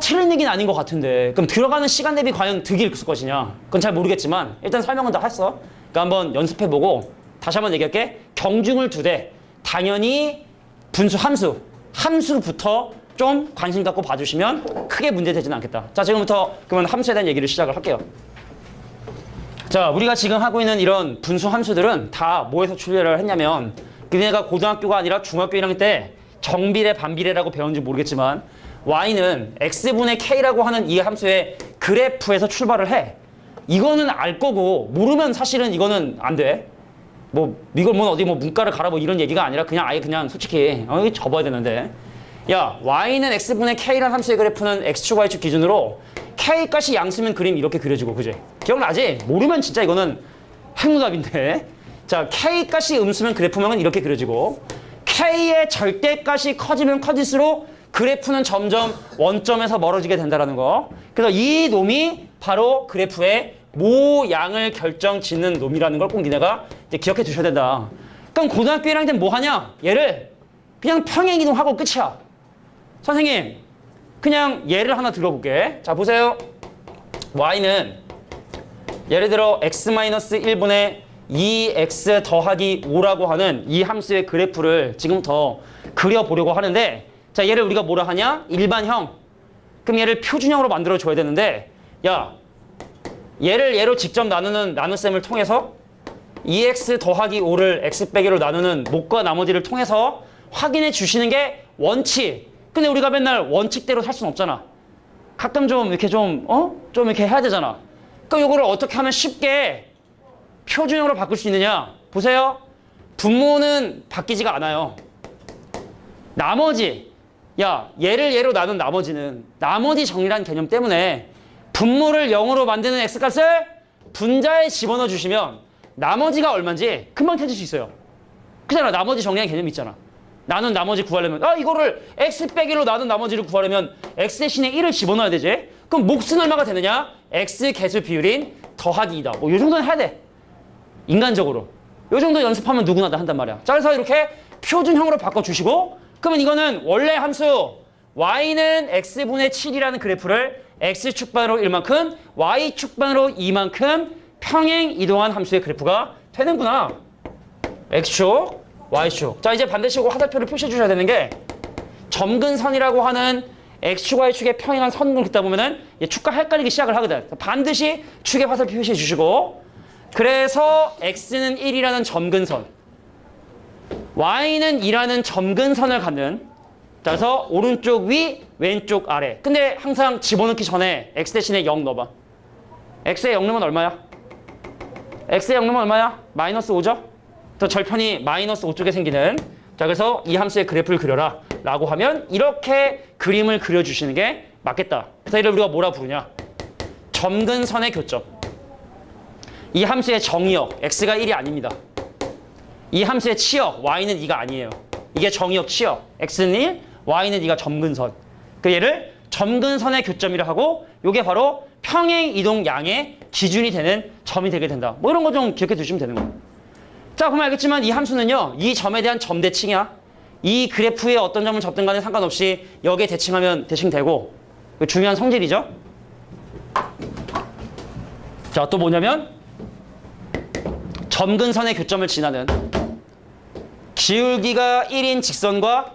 틀린 얘기는 아닌 것 같은데. 그럼 들어가는 시간 대비 과연 득이 있을 것이냐? 그건 잘 모르겠지만 일단 설명은 다 했어. 그러니까 한번 연습해보고 다시 한번 얘기할게. 경중을 두되 당연히 분수 함수부터 좀 관심 갖고 봐주시면 크게 문제되지는 않겠다. 자, 지금부터 그러면 함수에 대한 얘기를 시작을 할게요. 자, 우리가 지금 하고 있는 이런 분수 함수들은 다 뭐에서 출제를 했냐면 그네가 고등학교가 아니라 중학교 1학년 때 정비례, 반비례라고 배웠는지 모르겠지만 y는 x분의 k라고 하는 이 함수의 그래프에서 출발을 해. 이거는 알 거고 모르면 사실은 이거는 안 돼. 이걸 어디 문과를 가라 이런 얘기가 아니라 그냥 아예 그냥 솔직히 접어야 되는데 야 y는 x분의 k라는 함수의 그래프는 x축 y축 기준으로 k값이 양수면 그림 이렇게 그려지고 그지? 기억나지? 모르면 진짜 이거는 핵무답인데 자 k값이 음수면 그래프명은 이렇게 그려지고 k의 절대값이 커지면 커질수록 그래프는 점점 원점에서 멀어지게 된다는 거. 그래서 이 놈이 바로 그래프의 모양을 결정짓는 놈이라는 걸 꼭 니네가 이제 기억해 두셔야 된다. 그럼 고등학교 1학년 때는 뭐 하냐? 얘를 그냥 평행이동하고 끝이야. 선생님, 그냥 예를 하나 들어볼게. 자, 보세요. y는 예를 들어 x-1분의 2x 더하기 5라고 하는 이 함수의 그래프를 지금부터 그려보려고 하는데 자, 얘를 우리가 뭐라 하냐? 일반형. 그럼 얘를 표준형으로 만들어줘야 되는데 야, 얘를 얘로 직접 나누는 나눗셈을 통해서 2x 더하기 5를 x 빼기로 나누는 목과 나머지를 통해서 확인해 주시는 게 원칙. 근데 우리가 맨날 원칙대로 살 수는 없잖아. 가끔 좀 이렇게 좀 이렇게 해야 되잖아. 그럼 이거를 어떻게 하면 쉽게 표준형으로 바꿀 수 있느냐? 보세요. 분모는 바뀌지가 않아요. 나머지, 얘를 얘로 나눈 나머지는 나머지 정리라는 개념 때문에 분모를 0으로 만드는 x값을 분자에 집어넣어 주시면 나머지가 얼마인지 금방 찾을 수 있어요. 그잖아. 나머지 정리한 개념이 있잖아. 나눈 나머지 구하려면 이거를 x 빼기로 나눈 나머지를 구하려면 x 대신에 1을 집어넣어야 되지. 그럼 몫은 얼마가 되느냐? x 개수 비율인 더하기 2다. 이 정도는 해야 돼. 인간적으로. 이 정도 연습하면 누구나 다 한단 말이야. 자, 그래서 이렇게 표준형으로 바꿔주시고 그러면 이거는 원래 함수 y는 x분의 7이라는 그래프를 x축반으로 1만큼 y축반으로 2만큼 평행 이동한 함수의 그래프가 되는구나. x축 Y축. 자, 이제 반대식으로 화살표를 표시해 주셔야 되는 게 점근선이라고 하는 X축, Y축의 평행한 선을 긋다 보면은 축과 헷갈리기 시작을 하거든. 반드시 축의 화살표 표시해 주시고 그래서 X는 1이라는 점근선, Y는 2라는 점근선을 갖는 그래서 오른쪽 위, 왼쪽 아래. 근데 항상 집어넣기 전에 X 대신에 0 넣어봐. X에 0 넣으면 얼마야? X에 0 넣으면 얼마야? 마이너스 5죠? 또 절편이 마이너스 5쪽에 생기는 자 그래서 이 함수의 그래프를 그려라 라고 하면 이렇게 그림을 그려주시는 게 맞겠다. 그래서 이를 우리가 뭐라 부르냐? 점근선의 교점. 이 함수의 정의역 X가 1이 아닙니다. 이 함수의 치역 Y는 2가 아니에요. 이게 정의역 치역 X는 1, Y는 2가 점근선. 그 얘를 점근선의 교점이라 하고 이게 바로 평행 이동 양의 기준이 되는 점이 되게 된다. 뭐 이런 거 좀 기억해 두시면 되는 거예요. 자, 그러면 알겠지만 이 함수는요. 이 점에 대한 점 대칭이야. 이 그래프에 어떤 점을 접든 간에 상관없이 여기에 대칭하면 대칭되고 중요한 성질이죠. 자, 또 뭐냐면 점근선의 교점을 지나는 기울기가 1인 직선과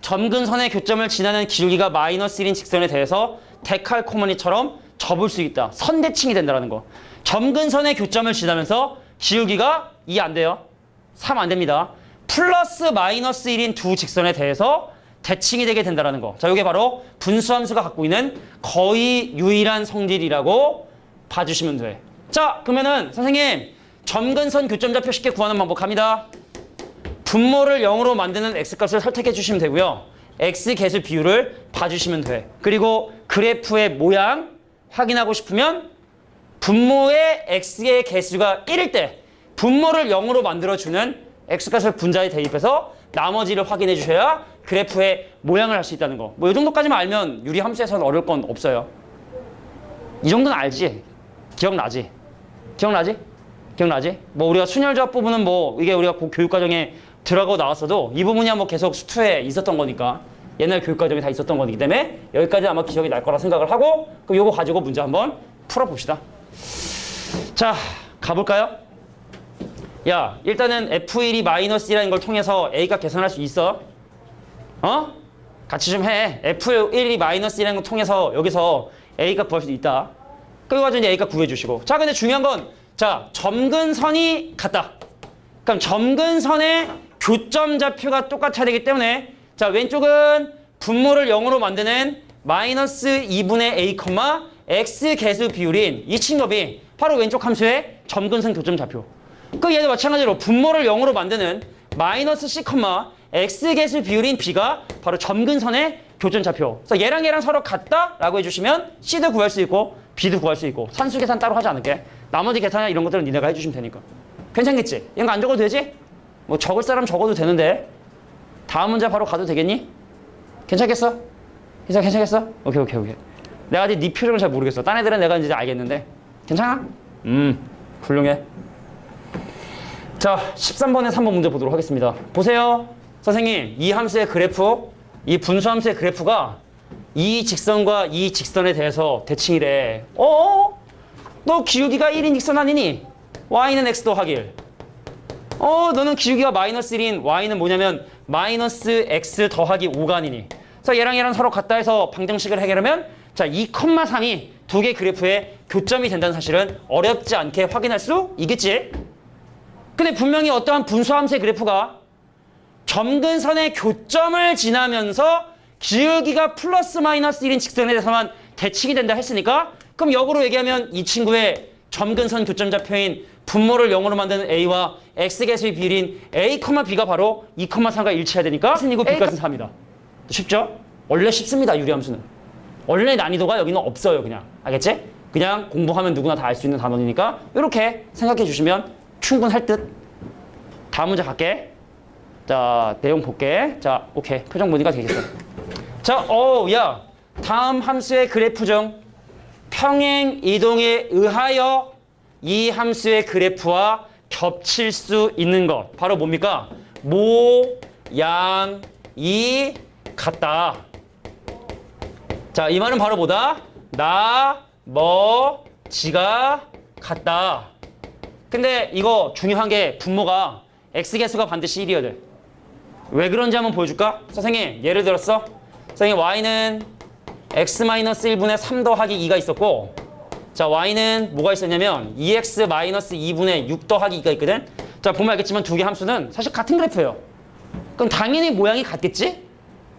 점근선의 교점을 지나는 기울기가 마이너스 1인 직선에 대해서 데칼코마니처럼 접을 수 있다. 선대칭이 된다는 거. 점근선의 교점을 지나면서 기울기가 2 안 돼요. 3 안 됩니다. 플러스 마이너스 1인 두 직선에 대해서 대칭이 되게 된다는 거. 자, 이게 바로 분수함수가 갖고 있는 거의 유일한 성질이라고 봐주시면 돼. 자, 그러면은 선생님 점근선 교점좌표 쉽게 구하는 방법 갑니다. 분모를 0으로 만드는 x값을 선택해 주시면 되고요. x 개수 비율을 봐주시면 돼. 그리고 그래프의 모양 확인하고 싶으면 분모의 x의 개수가 1일 때 분모를 0으로 만들어주는 x값을 분자에 대입해서 나머지를 확인해 주셔야 그래프의 모양을 할 수 있다는 거. 뭐 이 정도까지만 알면 유리함수에서는 어려울 건 없어요. 이 정도는 알지? 기억나지? 기억나지? 기억나지? 뭐 우리가 순열조합 부분은 뭐 이게 우리가 교육과정에 들어가고 나왔어도 이 부분이야 뭐 계속 수투에 있었던 거니까 옛날 교육과정에 다 있었던 거기 때문에 여기까지 아마 기억이 날 거라 생각을 하고 그럼 요거 가지고 문제 한번 풀어봅시다. 자, 가볼까요? 야, 일단은 F1이 마이너스 1이라는 걸 통해서 A값 계산할 수 있어? 어? 같이 좀 해. F1이 마이너스 1이라는 걸 통해서 여기서 A값 구할 수 있다. 그거 가지고 이제 A값 구해주시고. 자, 근데 중요한 건 자, 점근선이 같다. 그럼 점근선의 교점 좌표가 똑같아야 되기 때문에 자, 왼쪽은 분모를 0으로 만드는 마이너스 2분의 A, X 개수 비율인 이 친구이 바로 왼쪽 함수의 점근선 교점 좌표. 그 얘도 마찬가지로 분모를 0으로 만드는 마이너스 C, X 개수 비율인 B가 바로 점근선의 교점 좌표. 그래서 얘랑 서로 같다라고 해주시면 C도 구할 수 있고 B도 구할 수 있고 산수 계산 따로 하지 않을게. 나머지 계산이나 이런 것들은 니네가 해주시면 되니까. 괜찮겠지? 이런 거 안 적어도 되지? 뭐 적을 사람 적어도 되는데 다음 문제 바로 가도 되겠니? 괜찮겠어? 괜찮겠어? 오케이. 내가 아직 네 표정을 잘 모르겠어. 딴 애들은 내가 이제 알겠는데 괜찮아? 훌륭해. 자, 13번에 3번 문제 보도록 하겠습니다. 보세요. 선생님, 이 함수의 그래프, 이 분수 함수의 그래프가 이 직선과 이 직선에 대해서 대칭이래. 너 기울기가 1인 직선 아니니? y는 x 더하길. 너는 기울기가 마이너스 1인 y는 뭐냐면 마이너스 x 더하기 5가 아니니. 그래서 얘랑 서로 같다 해서 방정식을 해결하면 자, 2,3이 두 개 그래프의 교점이 된다는 사실은 어렵지 않게 확인할 수 있겠지? 근데 분명히 어떠한 분수함수의 그래프가 점근선의 교점을 지나면서 기울기가 플러스 마이너스 1인 직선에 대해서만 대칭이 된다 했으니까 그럼 역으로 얘기하면 이 친구의 점근선 교점 좌표인 분모를 0으로 만드는 A와 X개수의 비율인 A, B가 바로 2,3과 일치해야 되니까 X이고 B값은 3이다. 쉽죠? 원래 쉽습니다. 유리함수는. 원래 난이도가 여기는 없어요. 그냥. 알겠지? 그냥 공부하면 누구나 다 알 수 있는 단원이니까 이렇게 생각해 주시면 충분할 듯. 다음 문제 갈게. 자, 내용 볼게. 자, 오케이. 표정 보니까 되겠어. 자, 야. 다음 함수의 그래프 중 평행 이동에 의하여 이 함수의 그래프와 겹칠 수 있는 것. 바로 뭡니까? 모양이 같다. 자, 이 말은 바로 뭐다? 나머지가 같다. 근데 이거 중요한 게 분모가 x계수가 반드시 1이어야 돼. 왜 그런지 한번 보여줄까? 선생님 예를 들었어. 선생님 y는 x-1분의 3 더하기 2가 있었고, 자 y는 뭐가 있었냐면 2x-2분의 6 더하기 2가 있거든. 자 보면 알겠지만 두 개 함수는 사실 같은 그래프예요. 그럼 당연히 모양이 같겠지?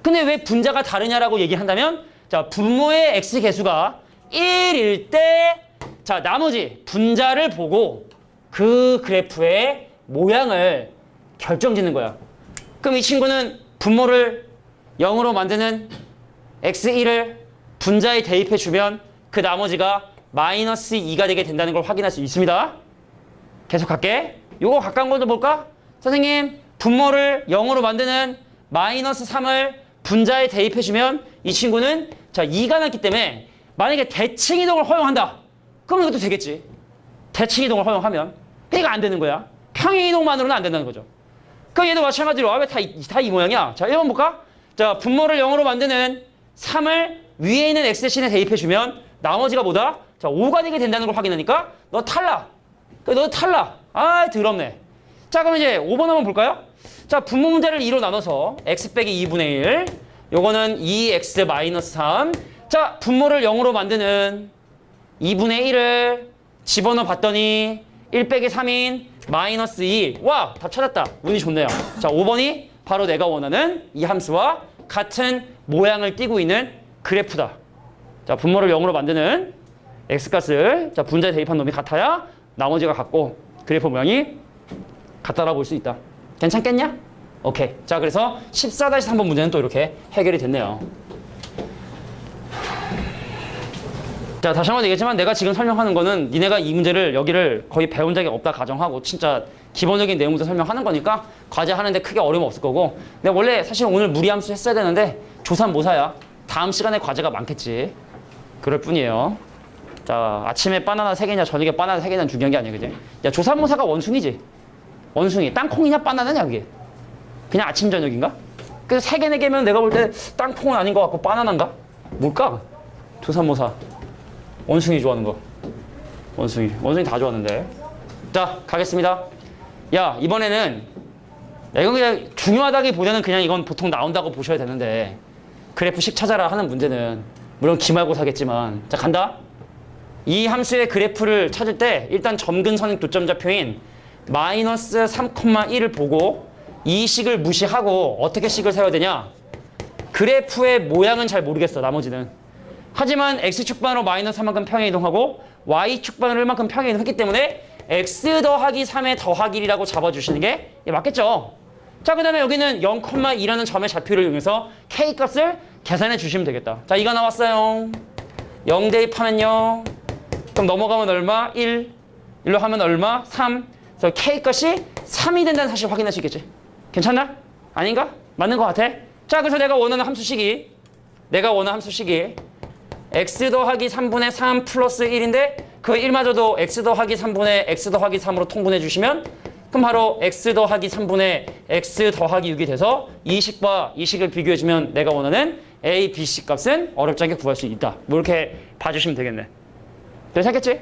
근데 왜 분자가 다르냐라고 얘기한다면, 자 분모의 x계수가 1일 때, 자 나머지 분자를 보고 그 그래프의 모양을 결정짓는 거야. 그럼 이 친구는 분모를 0으로 만드는 x1을 분자에 대입해 주면 그 나머지가 마이너스 2가 되게 된다는 걸 확인할 수 있습니다. 계속 갈게. 요거 가까운 것도 볼까? 선생님 분모를 0으로 만드는 마이너스 3을 분자에 대입해 주면 이 친구는 자 2가 났기 때문에 만약에 대칭 이동을 허용한다. 그럼 이것도 되겠지. 대칭 이동을 허용하면. 그러니까 안 되는 거야. 평행 이동만으로는 안 된다는 거죠. 그럼 얘도 마찬가지로 왜 다 이 모양이야? 자 1번 볼까? 자 분모를 0으로 만드는 3을 위에 있는 x 대신에 대입해 주면 나머지가 뭐다? 자 5가 되게 된다는 걸 확인하니까 너 탈락. 너 탈락. 아 더럽네. 자 그럼 이제 5번 한번 볼까요? 자 분모 문제를 2로 나눠서 x 빼기 2분의 1, 요거는 2x 마이너스 3. 자 분모를 0으로 만드는 2분의 1을 집어넣어 봤더니 1 빼기 3인 마이너스 2. 와! 답 찾았다. 운이 좋네요. 자 5번이 바로 내가 원하는 이 함수와 같은 모양을 띠고 있는 그래프다. 자 분모를 0으로 만드는 x값을 자 분자에 대입한 놈이 같아야 나머지가 같고 그래프 모양이 같다라고 볼 수 있다. 괜찮겠냐? 오케이. 자 그래서 14-3번 문제는 또 이렇게 해결이 됐네요. 자 다시 한번 얘기했지만 내가 지금 설명하는 거는 니네가 이 문제를 여기를 거의 배운 적이 없다 가정하고 진짜 기본적인 내용부터 설명하는 거니까 과제 하는데 크게 어려움 없을 거고, 내가 원래 사실 오늘 무리함수 했어야 되는데 조삼모사야. 다음 시간에 과제가 많겠지. 그럴 뿐이에요. 자 아침에 바나나 3개냐 저녁에 바나나 3개냐 중요한 게 아니야, 그지? 야 조삼모사가 원숭이지. 원숭이. 땅콩이냐 바나나냐 그게? 그냥 아침 저녁인가? 그래서 3개 4개면 내가 볼 때 땅콩은 아닌 것 같고 바나나인가? 뭘까? 조삼모사. 원숭이 좋아하는 거. 원숭이 다 좋아하는데. 자 가겠습니다. 야 이번에는 이건 그냥 중요하다기보다는 그냥 이건 보통 나온다고 보셔야 되는데, 그래프식 찾아라 하는 문제는 물론 기말고사겠지만, 자 간다. 이 함수의 그래프를 찾을 때 일단 점근선행 도점좌표인 마이너스 3,1을 보고 이 식을 무시하고 어떻게 식을 세워야 되냐? 그래프의 모양은 잘 모르겠어 나머지는. 하지만 x축반으로 마이너스 3만큼 평행 이동하고 y축반으로 1만큼 평행 이동했기 때문에 x 더하기 3의 더하기 1이라고 잡아주시는 게 맞겠죠? 자, 그 다음에 여기는 0,2라는 점의 좌표를 이용해서 k값을 계산해 주시면 되겠다. 자, 이거 나왔어요. 0 대입하면요. 그럼 넘어가면 얼마? 1. 1로 하면 얼마? 3. 그래서 k값이 3이 된다는 사실 확인할 수 있겠지. 괜찮나? 아닌가? 맞는 것 같아? 자, 그래서 내가 원하는 함수식이 x 더하기 3분의 3 플러스 1인데 그 1마저도 x 더하기 3분의 x 더하기 3으로 통분해 주시면 그럼 바로 x 더하기 3분의 x 더하기 6이 돼서 이 식과 이 식을 비교해 주면 내가 원하는 a, b, c 값은 어렵지 않게 구할 수 있다. 뭐 이렇게 봐주시면 되겠네. 괜찮겠지?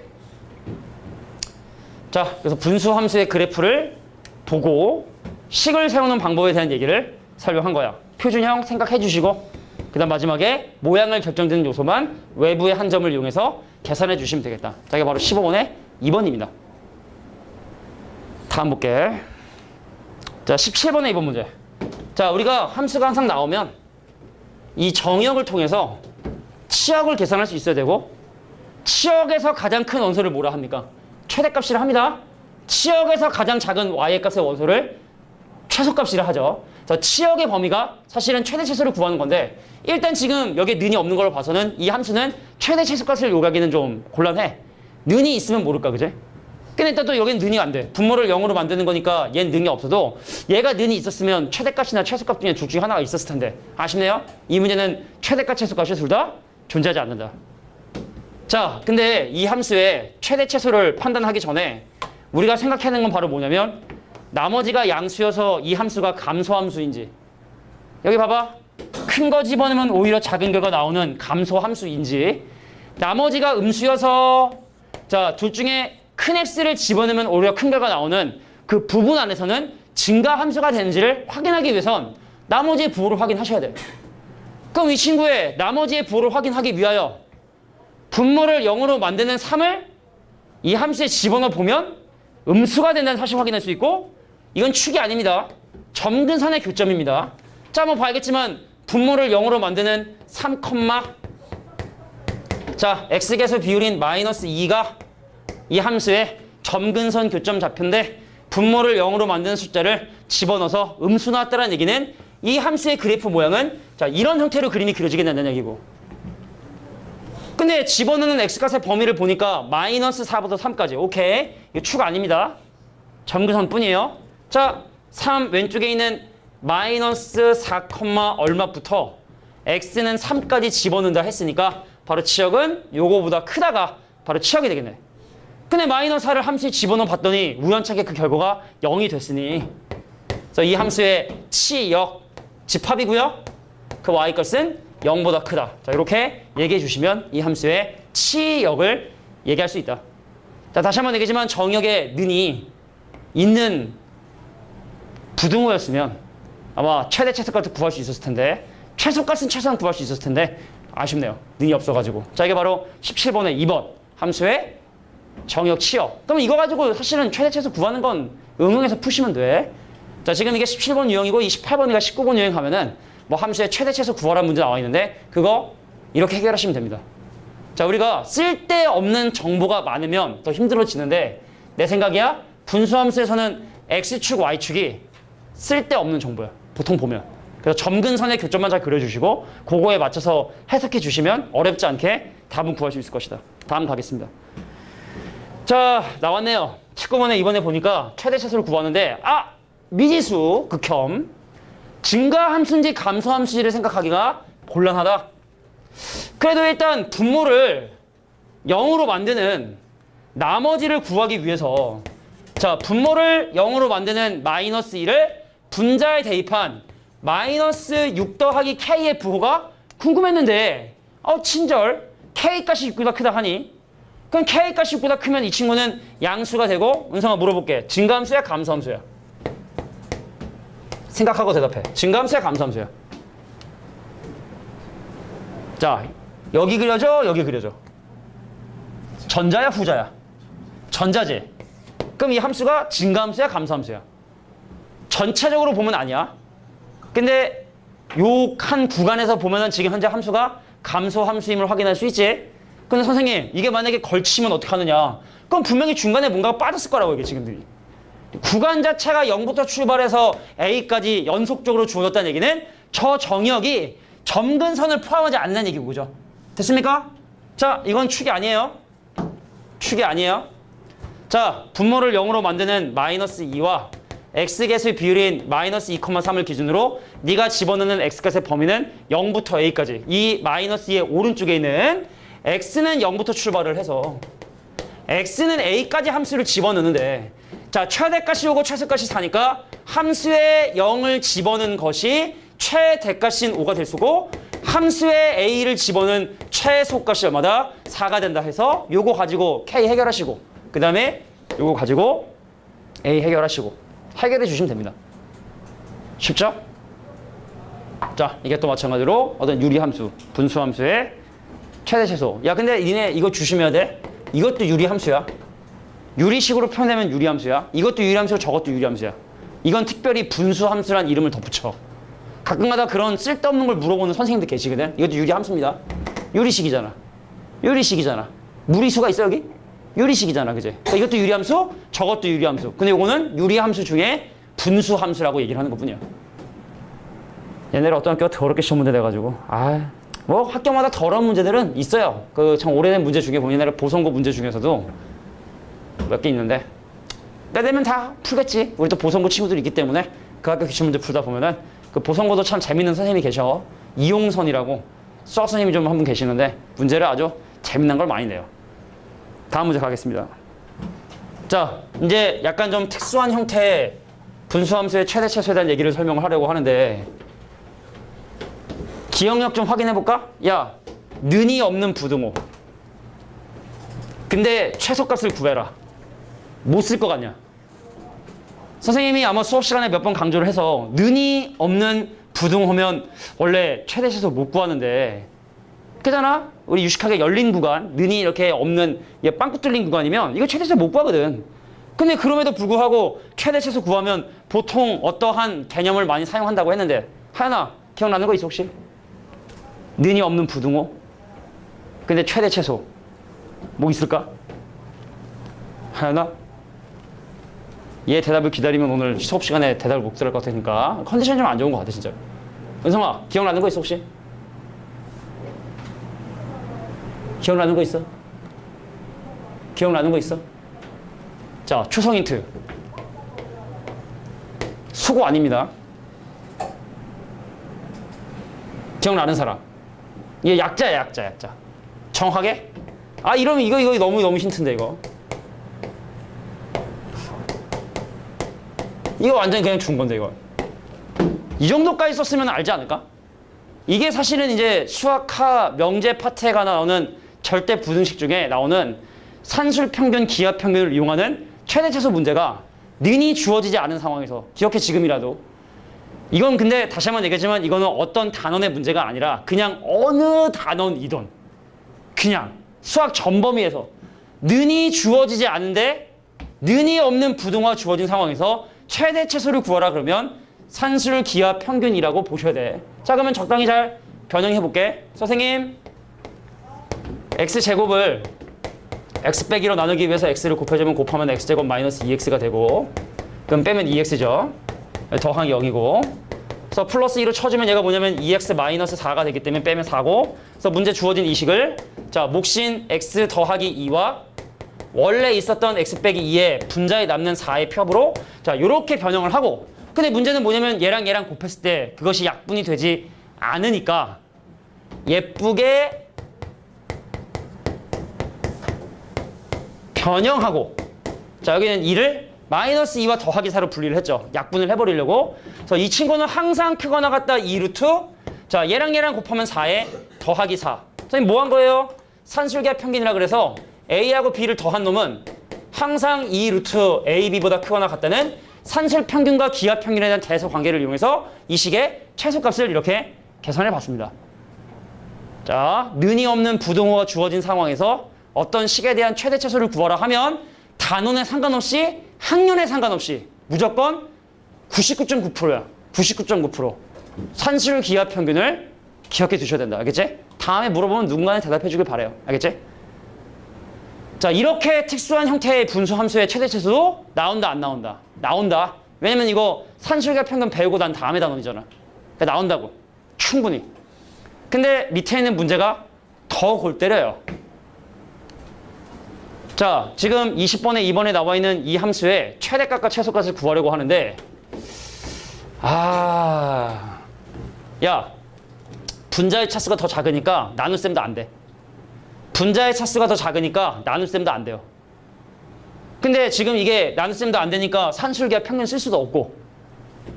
자, 그래서 분수 함수의 그래프를 보고 식을 세우는 방법에 대한 얘기를 설명한 거야. 표준형 생각해 주시고 그 다음 마지막에 모양을 결정짓는 요소만 외부의 한 점을 이용해서 계산해 주시면 되겠다. 자, 이게 바로 15번의 2번입니다. 다음 볼게. 자, 17번의 2번 문제. 자, 우리가 함수가 항상 나오면 이 정의역을 통해서 치역을 계산할 수 있어야 되고, 치역에서 가장 큰 원소를 뭐라 합니까? 최대값이라 합니다. 치역에서 가장 작은 y의 값의 원소를 최소값이라 하죠. 그래서 치역의 범위가 사실은 최대 최소를 구하는 건데, 일단 지금 여기에 는이 없는 걸로 봐서는 이 함수는 최대 최소값을 요구하기는 좀 곤란해. 는이 있으면 모를까, 그제? 근데 일단 또 여기는 는이 안 돼. 분모를 0으로 만드는 거니까 얘는 능이 없어도 얘가 는이 있었으면 최대값이나 최소값 중에 둘 중에 하나가 있었을 텐데, 아쉽네요. 이 문제는 최대값, 최소값이 둘 다 존재하지 않는다. 자, 근데 이 함수의 최대 최소를 판단하기 전에 우리가 생각해야 하는 건 바로 뭐냐면, 나머지가 양수여서 이 함수가 감소함수인지, 여기 봐봐. 큰 거 집어넣으면 오히려 작은 결과 나오는 감소함수인지, 나머지가 음수여서 자, 둘 중에 큰 x를 집어넣으면 오히려 큰 결과 나오는 그 부분 안에서는 증가 함수가 되는지를 확인하기 위해선 나머지의 부호를 확인하셔야 돼요. 그럼 이 친구의 나머지의 부호를 확인하기 위하여 분모를 0으로 만드는 3을 이 함수에 집어넣어 보면 음수가 된다는 사실을 확인할 수 있고, 이건 축이 아닙니다. 점근선의 교점입니다. 자, 한번 봐야겠지만 분모를 0으로 만드는 3, 자, x계수 비율인 마이너스 2가 이 함수의 점근선 교점 좌표인데 분모를 0으로 만드는 숫자를 집어넣어서 음수 나왔다는 얘기는 이 함수의 그래프 모양은 자, 이런 형태로 그림이 그려지게 된다는 얘기고, 근데 집어넣는 x값의 범위를 보니까 마이너스 4부터 3까지. 오케이. 이거 축 아닙니다. 점근선 뿐이에요. 자, 3 왼쪽에 있는 마이너스 4, 얼마부터 x는 3까지 집어넣는다 했으니까 바로 치역은 요거보다 크다가 바로 치역이 되겠네. 근데 마이너스 4를 함수에 집어넣어 봤더니 우연찮게 그 결과가 0이 됐으니 그래서 이 함수의 치역 집합이고요. 그 y값은 0보다 크다. 자, 이렇게 얘기해 주시면 이 함수의 치역을 얘기할 수 있다. 자, 다시 한번 얘기하지만 정역에 는이 있는 부등호였으면 아마 최대 최소값을 구할 수 있었을 텐데, 최소값은 최소한 구할 수 있었을 텐데 아쉽네요. 는이 없어가지고. 자, 이게 바로 17번의 2번 함수의 정역 치역. 그럼 이거 가지고 사실은 최대 최소 구하는 건 응용해서 푸시면 돼. 자, 지금 이게 17번 유형이고 28번이가 19번 유형 하면은 뭐 함수의 최대 최소 구하라는 문제 나와 있는데 그거 이렇게 해결하시면 됩니다. 자, 우리가 쓸데없는 정보가 많으면 더 힘들어지는데 내 생각이야 분수함수에서는 x축, y축이 쓸데없는 정보야. 보통 보면. 그래서 점근선의 교점만 잘 그려주시고 그거에 맞춰서 해석해 주시면 어렵지 않게 답은 구할 수 있을 것이다. 다음 가겠습니다. 자, 나왔네요. 19번에 이번에 보니까 최대 최소를 구하는데 미지수 극혐 증가함수인지 감소함수인지를 생각하기가 곤란하다. 그래도 일단 분모를 0으로 만드는 나머지를 구하기 위해서 자, 분모를 0으로 만드는 마이너스 2를 분자에 대입한 마이너스 6 더하기 k의 부호가 궁금했는데 친절 k값이 6보다 크다 하니 그럼 k값이 6보다 크면 이 친구는 양수가 되고, 은성아 물어볼게. 증가함수야 감소함수야? 생각하고 대답해. 증가함수야 감소함수야? 자, 여기 그려져 여기 그려져. 전자야 후자야? 전자지. 그럼 이 함수가 증가함수야 감소함수야? 전체적으로 보면 아니야. 근데 요 한 구간에서 보면은 지금 현재 함수가 감소함수임을 확인할 수 있지. 근데 선생님 이게 만약에 걸치면 어떡하느냐. 그럼 분명히 중간에 뭔가가 빠졌을 거라고 이게 지금. 구간 자체가 0부터 출발해서 A까지 연속적으로 주어졌다는 얘기는 저 정역이 점근선을 포함하지 않는 얘기고, 그죠? 됐습니까? 자, 이건 축이 아니에요. 축이 아니에요. 자, 분모를 0으로 만드는 마이너스 2와 x계수의 비율인 마이너스 2,3을 기준으로 네가 집어넣는 x값의 범위는 0부터 a까지. 이 마이너스 2의 오른쪽에 있는 x는 0부터 출발을 해서 x는 a까지 함수를 집어넣는데, 자, 최대값이 오고 최소값이 4니까 함수에 0을 집어넣은 것이 최대값인 5가 될 수고, 함수에 a를 집어넣은 최소값이 얼마다? 4가 된다 해서 요거 가지고 k 해결하시고 그 다음에 요거 가지고 a 해결하시고 해결해 주시면 됩니다. 쉽죠? 자, 이게 또 마찬가지로 어떤 유리함수, 분수함수의 최대 최소. 야, 근데 니네 이거 주시면 돼? 이것도 유리함수야. 유리식으로 표현하면 유리함수야. 이것도 유리함수고 저것도 유리함수야. 이건 특별히 분수함수란 이름을 덧붙여. 가끔가다 그런 쓸데없는 걸 물어보는 선생님들 계시거든. 이것도 유리함수입니다. 유리식이잖아. 유리식이잖아. 무리수가 있어 여기? 유리식이잖아, 그지? 그러니까 이것도 유리함수, 저것도 유리함수. 근데 이거는 유리함수 중에 분수함수라고 얘기를 하는 것뿐이야. 옛날에 어떤 학교가 더럽게 시험 문제 내가지고 뭐 학교마다 더러운 문제들은 있어요. 그 참 오래된 문제 중에 보면 옛날에 보성고 문제 중에서도 몇 개 있는데 때되면 다 풀겠지. 우리 또 보성고 친구들이 있기 때문에 그 학교 기출 문제 풀다 보면은 그 보성고도 참 재밌는 선생님이 계셔. 이용선이라고 수학 선생님이 좀 한 분 계시는데 문제를 아주 재밌는 걸 많이 내요. 다음 문제 가겠습니다. 자, 이제 약간 좀 특수한 형태의 분수함수의 최대 최소에 대한 얘기를 설명을 하려고 하는데 기억력 좀 확인해 볼까? 야, 는이 없는 부등호. 근데 최소값을 구해라. 뭐 쓸 것 같냐? 선생님이 아마 수업 시간에 몇 번 강조를 해서 는이 없는 부등호면 원래 최대 최소 못 구하는데 그잖아? 우리 유식하게 열린 구간, 는이 이렇게 없는 빵꾸 뚫린 구간이면 이거 최대 최소 못 구하거든. 근데 그럼에도 불구하고 최대 최소 구하면 보통 어떠한 개념을 많이 사용한다고 했는데 하연아 기억나는 거 있어 혹시? 는이 없는 부등호? 근데 최대 최소 뭐 있을까? 하연아? 얘 대답을 기다리면 오늘 수업 시간에 대답을 못 들을 것 같으니까 컨디션이 좀 안 좋은 것 같아 진짜. 은성아 기억나는 거 있어 혹시? 기억나는 거 있어? 기억나는 거 있어? 자 초성 힌트. 수고 아닙니다. 기억나는 사람. 얘 약자야 약자. 정확하게? 아 이러면 이거 너무 힌트인데 이거. 이거 완전히 그냥 준 건데 이거. 이 정도까지 썼으면 알지 않을까? 이게 사실은 이제 수학하 명제 파트에 나오는 절대 부등식 중에 나오는 산술평균, 기하평균을 이용하는 최대 최소 문제가 는이 주어지지 않은 상황에서 기억해 지금이라도. 이건 근데 다시 한번 얘기하지만 이거는 어떤 단원의 문제가 아니라 그냥 어느 단원이든 그냥 수학 전범위에서 는이 주어지지 않은데 는이 없는 부등호가 주어진 상황에서 최대 최소를 구하라 그러면 산술 기하 평균이라고 보셔야 돼. 자 그러면 적당히 잘 변형해 볼게. 선생님 x제곱을 x 빼기 1로 나누기 위해서 x를 곱해주면 곱하면 x제곱 마이너스 2x가 되고 그럼 빼면 2x죠. 더하기 0이고 그래서 플러스 2로 쳐주면 얘가 뭐냐면 2x 마이너스 4가 되기 때문에 빼면 4고 그래서 문제 주어진 이 식을 자 몫인 x 더하기 2와 원래 있었던 x 빼기 2의 분자에 남는 4의 펴으로 자 요렇게 변형을 하고 근데 문제는 뭐냐면 얘랑 곱했을 때 그것이 약분이 되지 않으니까 예쁘게 변형하고 자 여기는 2를 마이너스 2와 더하기 4로 분리를 했죠. 약분을 해버리려고. 그래서 이 친구는 항상 크거나 같다 2루트 자 얘랑 곱하면 4에 더하기 4 선생님 뭐 한 거예요? 산술기하 평균이라 그래서 A하고 B를 더한 놈은 항상 2루트 A, B보다 크거나 같다는 산술 평균과 기하 평균에 대한 대서 관계를 이용해서 이 식의 최소값을 이렇게 계산해 봤습니다. 자, 는이 없는 부등호가 주어진 상황에서 어떤 식에 대한 최대 최소를 구하라 하면 단원에 상관없이 학년에 상관없이 무조건 99.9%야. 99.9%. 산술 기하 평균을 기억해 두셔야 된다. 알겠지? 다음에 물어보면 누군가는 대답해 주길 바래요. 알겠지? 자, 이렇게 특수한 형태의 분수 함수의 최대 최소도 나온다, 안 나온다? 나온다. 왜냐면 이거 산술기하 평균 배우고 난 다음에 단원이잖아. 그러니까 나온다고. 충분히. 근데 밑에 있는 문제가 더 골 때려요. 자, 지금 20번에 2번에 나와 있는 이 함수의 최대값과 최소값을 구하려고 하는데 야, 분자의 차수가 더 작으니까 나눗셈도 안 돼. 분자의 차수가 더 작으니까 나눗셈도 안 돼요. 근데 지금 이게 나눗셈도 안 되니까 산술기하 평균 쓸 수도 없고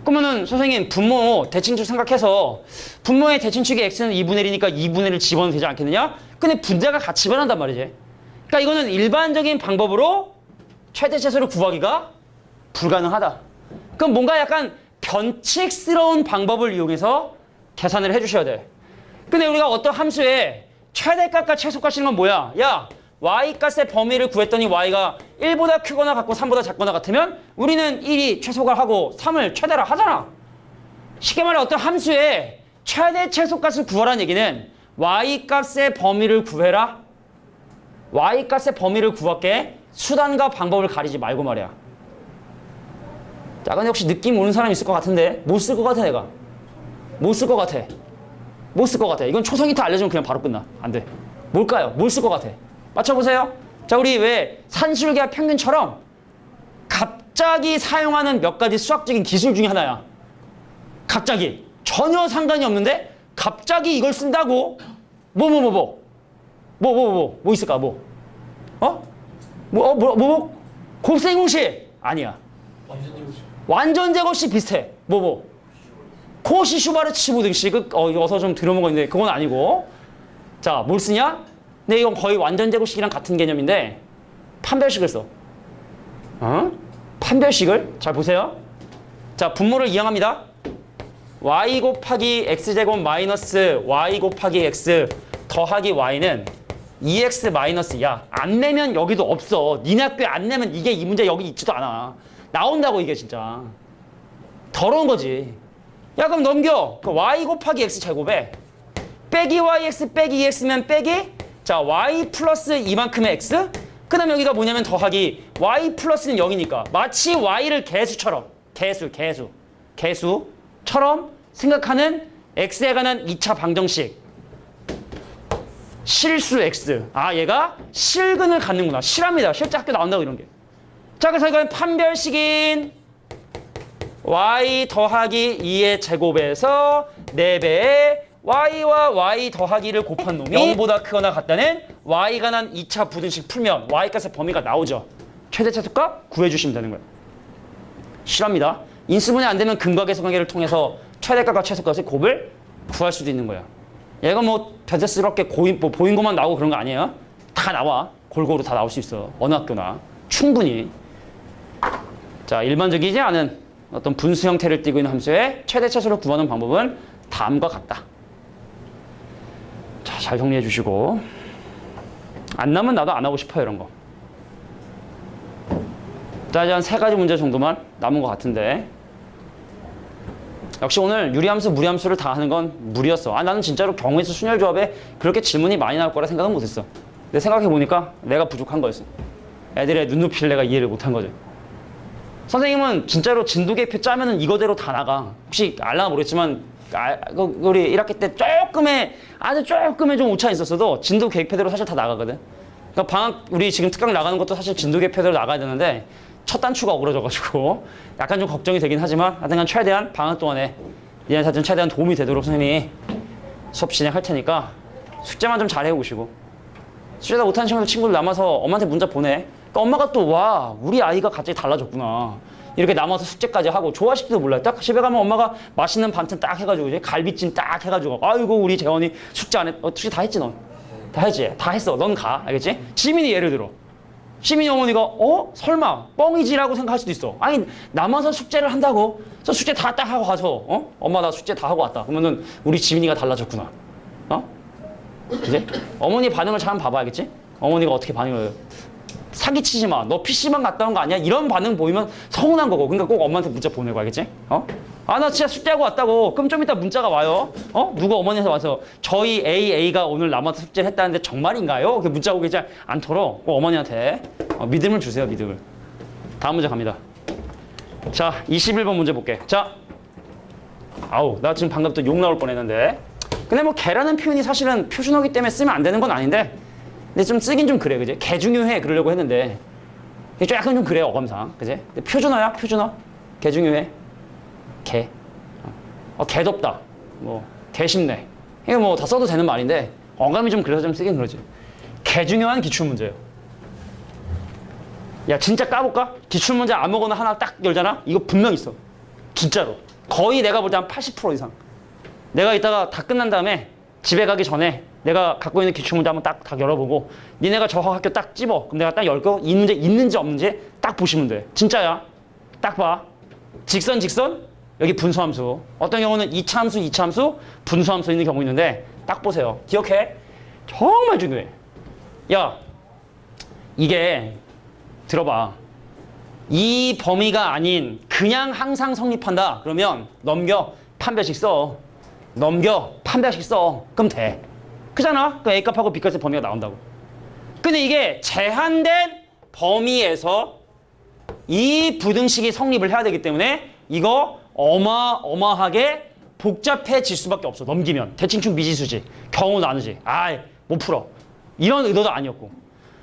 그러면은 선생님 분모 대칭축 생각해서 분모의 대칭축이 x는 2분의 1이니까 2분의 1을 집어넣으면 되지 않겠느냐? 근데 분자가 같이 변한단 말이지. 그러니까 이거는 일반적인 방법으로 최대 최소를 구하기가 불가능하다. 그럼 뭔가 약간 변칙스러운 방법을 이용해서 계산을 해주셔야 돼. 근데 우리가 어떤 함수에 최대값과 최소값 이런 건 뭐야? 야, y값의 범위를 구했더니 y가 1보다 크거나 같고 3보다 작거나 같으면 우리는 1이 최소가 하고 3을 최대라 하잖아. 쉽게 말해 어떤 함수의 최대 최소값을 구하라는 얘기는 y값의 범위를 구해라. y값의 범위를 구할게. 수단과 방법을 가리지 말고 말이야. 자, 근데 혹시 느낌 오는 사람 있을 것 같은데 못 쓸 것 같아 내가. 못 쓸 것 같아. 못 쓸 것 같아. 이건 초성 힌트 알려주면 그냥 바로 끝나. 안 돼. 뭘까요? 뭘 쓸 것 같아? 맞춰보세요. 자, 우리 왜 산술기하 평균처럼 갑자기 사용하는 몇 가지 수학적인 기술 중에 하나야. 갑자기. 전혀 상관이 없는데 갑자기 이걸 쓴다고. 뭐 있을까? 곱셈공식. 아니야. 완전제곱식 비슷해. 코시 슈바르츠 부등식. 이거 어서 좀 들어본 건데 그건 아니고. 자, 뭘 쓰냐? 근데 이건 거의 완전제곱식이랑 같은 개념인데 판별식을 써. 판별식을 잘 보세요. 자, 분모를 이항합니다. y 곱하기 x제곱 마이너스 y 곱하기 x 더하기 y는 2x 마이너스 야, 안 내면 여기도 없어. 니네 학교에 안 내면 이게 이 문제 여기 있지도 않아. 나온다고 이게 진짜. 더러운 거지. 야, 그럼 넘겨. 그 y 곱하기 x 제곱에 빼기 yx 빼기 2x면 빼기 자 y 플러스 이만큼의 x 그 다음에 여기가 뭐냐면 더하기 y 플러스는 0이니까 마치 y를 개수처럼 개수처럼 생각하는 x에 관한 2차 방정식 실수 x. 아, 얘가 실근을 갖는구나. 실합니다. 실제 학교 나온다고 이런 게. 자, 그래서 이건 판별식인 y 더하기 2의 제곱에서 4배의 y와 y 더하기를 곱한 놈이 0보다 크거나 같다는 y에 관한 2차 부등식 풀면 y값의 범위가 나오죠. 최대차수값 구해주시면 되는 거예요. 실합니다. 인수분해 안 되면 근과계수 관계를 통해서 최대값과 최소값의 곱을 구할 수도 있는 거예요. 얘가 뭐 변태스럽게 뭐 보인 것만 나오고 그런 거 아니에요. 다 나와. 골고루 다 나올 수 있어. 어느 학교나. 충분히. 자, 일반적이지 않은 어떤 분수 형태를 띠고 있는 함수의 최대차수를 구하는 방법은 다음과 같다. 자, 잘 정리해 주시고. 안 나면 나도 안 하고 싶어요, 이런 거. 자, 이제 한 3가지 문제 정도만 남은 것 같은데. 역시 오늘 유리함수, 무리함수를 다 하는 건 무리였어. 아, 나는 진짜로 경우에서 순열 조합에 그렇게 질문이 많이 나올 거라 생각은 못했어. 근데 생각해보니까 내가 부족한 거였어. 애들의 눈높이를 내가 이해를 못한 거죠. 선생님은 진짜로 진도계표 짜면은 이거대로 다 나가. 혹시 알나 모르겠지만 우리 1학기 때 아주 조금의 좀 오차 있었어도 진도계획표대로 사실 다 나가거든. 그러니까 방학 우리 지금 특강 나가는 것도 사실 진도계획표대로 나가야 되는데 첫 단추가 어그러져가지고 약간 좀 걱정이 되긴 하지만 하여튼간 최대한 방학 동안에 얘네한테 최대한 도움이 되도록 선생님이 수업 진행할 테니까 숙제만 좀 잘 해오시고 숙제 다 못하는 친구들 남아서 엄마한테 문자 보내. 그러니까 엄마가 또 와 우리 아이가 갑자기 달라졌구나 이렇게 남아서 숙제까지 하고 좋아하실지도 몰라요. 딱 집에 가면 엄마가 맛있는 반찬 딱 해가지고 이제 갈비찜 딱 해가지고 아이고 우리 재원이 숙제 안 했. 숙제 다 했지 넌? 다 했지? 다 했어. 넌 가. 알겠지? 지민이 예를 들어. 시민이 어머니가 설마 뻥이지라고 생각할 수도 있어. 아니 남아서 숙제를 한다고? 저 숙제 다 딱 하고 가서 엄마 나 숙제 다 하고 왔다. 그러면은 우리 지민이가 달라졌구나. 그지? 어머니 반응을 잘 한번 봐봐. 알겠지? 어머니가 어떻게 반응을 해요? 사기치지 마. 너 PC방 갔다 온 거 아니야? 이런 반응 보이면 서운한 거고. 그러니까 꼭 엄마한테 문자 보내고 알겠지? 아, 나 진짜 숙제하고 왔다고. 그럼 좀 이따 문자가 와요. 누가 어머니한테 와서 저희 A가 오늘 남아서 숙제를 했다는데 정말인가요? 이렇게 문자 오기 잘 않도록 꼭 어머니한테 믿음을 주세요. 믿음을. 다음 문제 갑니다. 자, 21번 문제 볼게. 자, 아우, 나 지금 방금 또 욕 나올 뻔했는데. 근데 뭐 개라는 표현이 사실은 표준어기 때문에 쓰면 안 되는 건 아닌데 근데 좀 쓰긴 좀 그래, 그지? 개 중요해 그러려고 했는데 이게 좀 약간 좀 그래 어감상, 그지? 근데 표준어야, 표준어. 개 중요해. 개. 개덥다. 뭐 개쉽네. 이거 뭐 다 써도 되는 말인데 어감이 좀 그래서 좀 쓰긴 그러지. 개 중요한 기출문제예요. 야, 진짜 까볼까? 기출문제 아무거나 하나 딱 열잖아? 이거 분명 있어. 진짜로. 거의 내가 볼 때 한 80% 이상. 내가 이따가 다 끝난 다음에 집에 가기 전에 내가 갖고 있는 기출문제 한번 딱 열어보고 니네가 저 학교 딱 찝어. 그럼 내가 딱 열 거 이 문제 있는지 없는지 딱 보시면 돼. 진짜야. 딱 봐. 직선 여기 분수함수. 어떤 경우는 2차 함수 분수함수 있는 경우 있는데 딱 보세요. 기억해. 정말 중요해. 야, 이게 들어봐. 이 범위가 아닌 그냥 항상 성립한다. 그러면 넘겨. 판별식 써. 넘겨. 판별식 써. 그럼 돼. 그잖아. 그 A값하고 B값의 범위가 나온다고. 근데 이게 제한된 범위에서 이 부등식이 성립을 해야 되기 때문에 이거 어마어마하게 복잡해질 수밖에 없어. 넘기면. 대칭축 미지수지. 경우 나누지. 아이, 못 풀어. 이런 의도도 아니었고.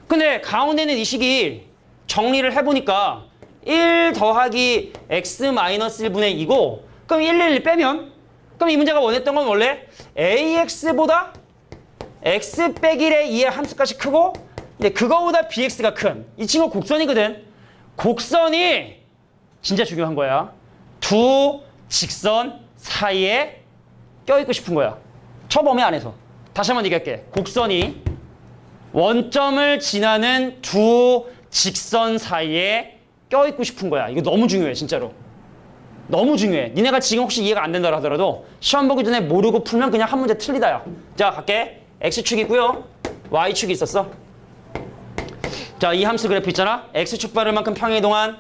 근데 가운데 있는 이 식이 정리를 해보니까 1 더하기 x-1분의 2고 그럼 1 빼면 그럼 이 문제가 원했던 건 원래 ax보다 x 빼기 1의 2의 함수값이 크고 근데 그거보다 bx가 큰 이 친구 곡선이거든. 곡선이 진짜 중요한 거야. 두 직선 사이에 껴있고 싶은 거야. 저 범위 안에서. 다시 한번 얘기할게. 곡선이 원점을 지나는 두 직선 사이에 껴있고 싶은 거야. 이거 너무 중요해 진짜로. 너무 중요해. 니네가 지금 혹시 이해가 안 된다 하더라도 시험 보기 전에 모르고 풀면 그냥 한 문제 틀리다야. 자 갈게. X축이 있고요. Y축이 있었어. 자 이 함수 그래프 있잖아. X축 바를 만큼 평행이동한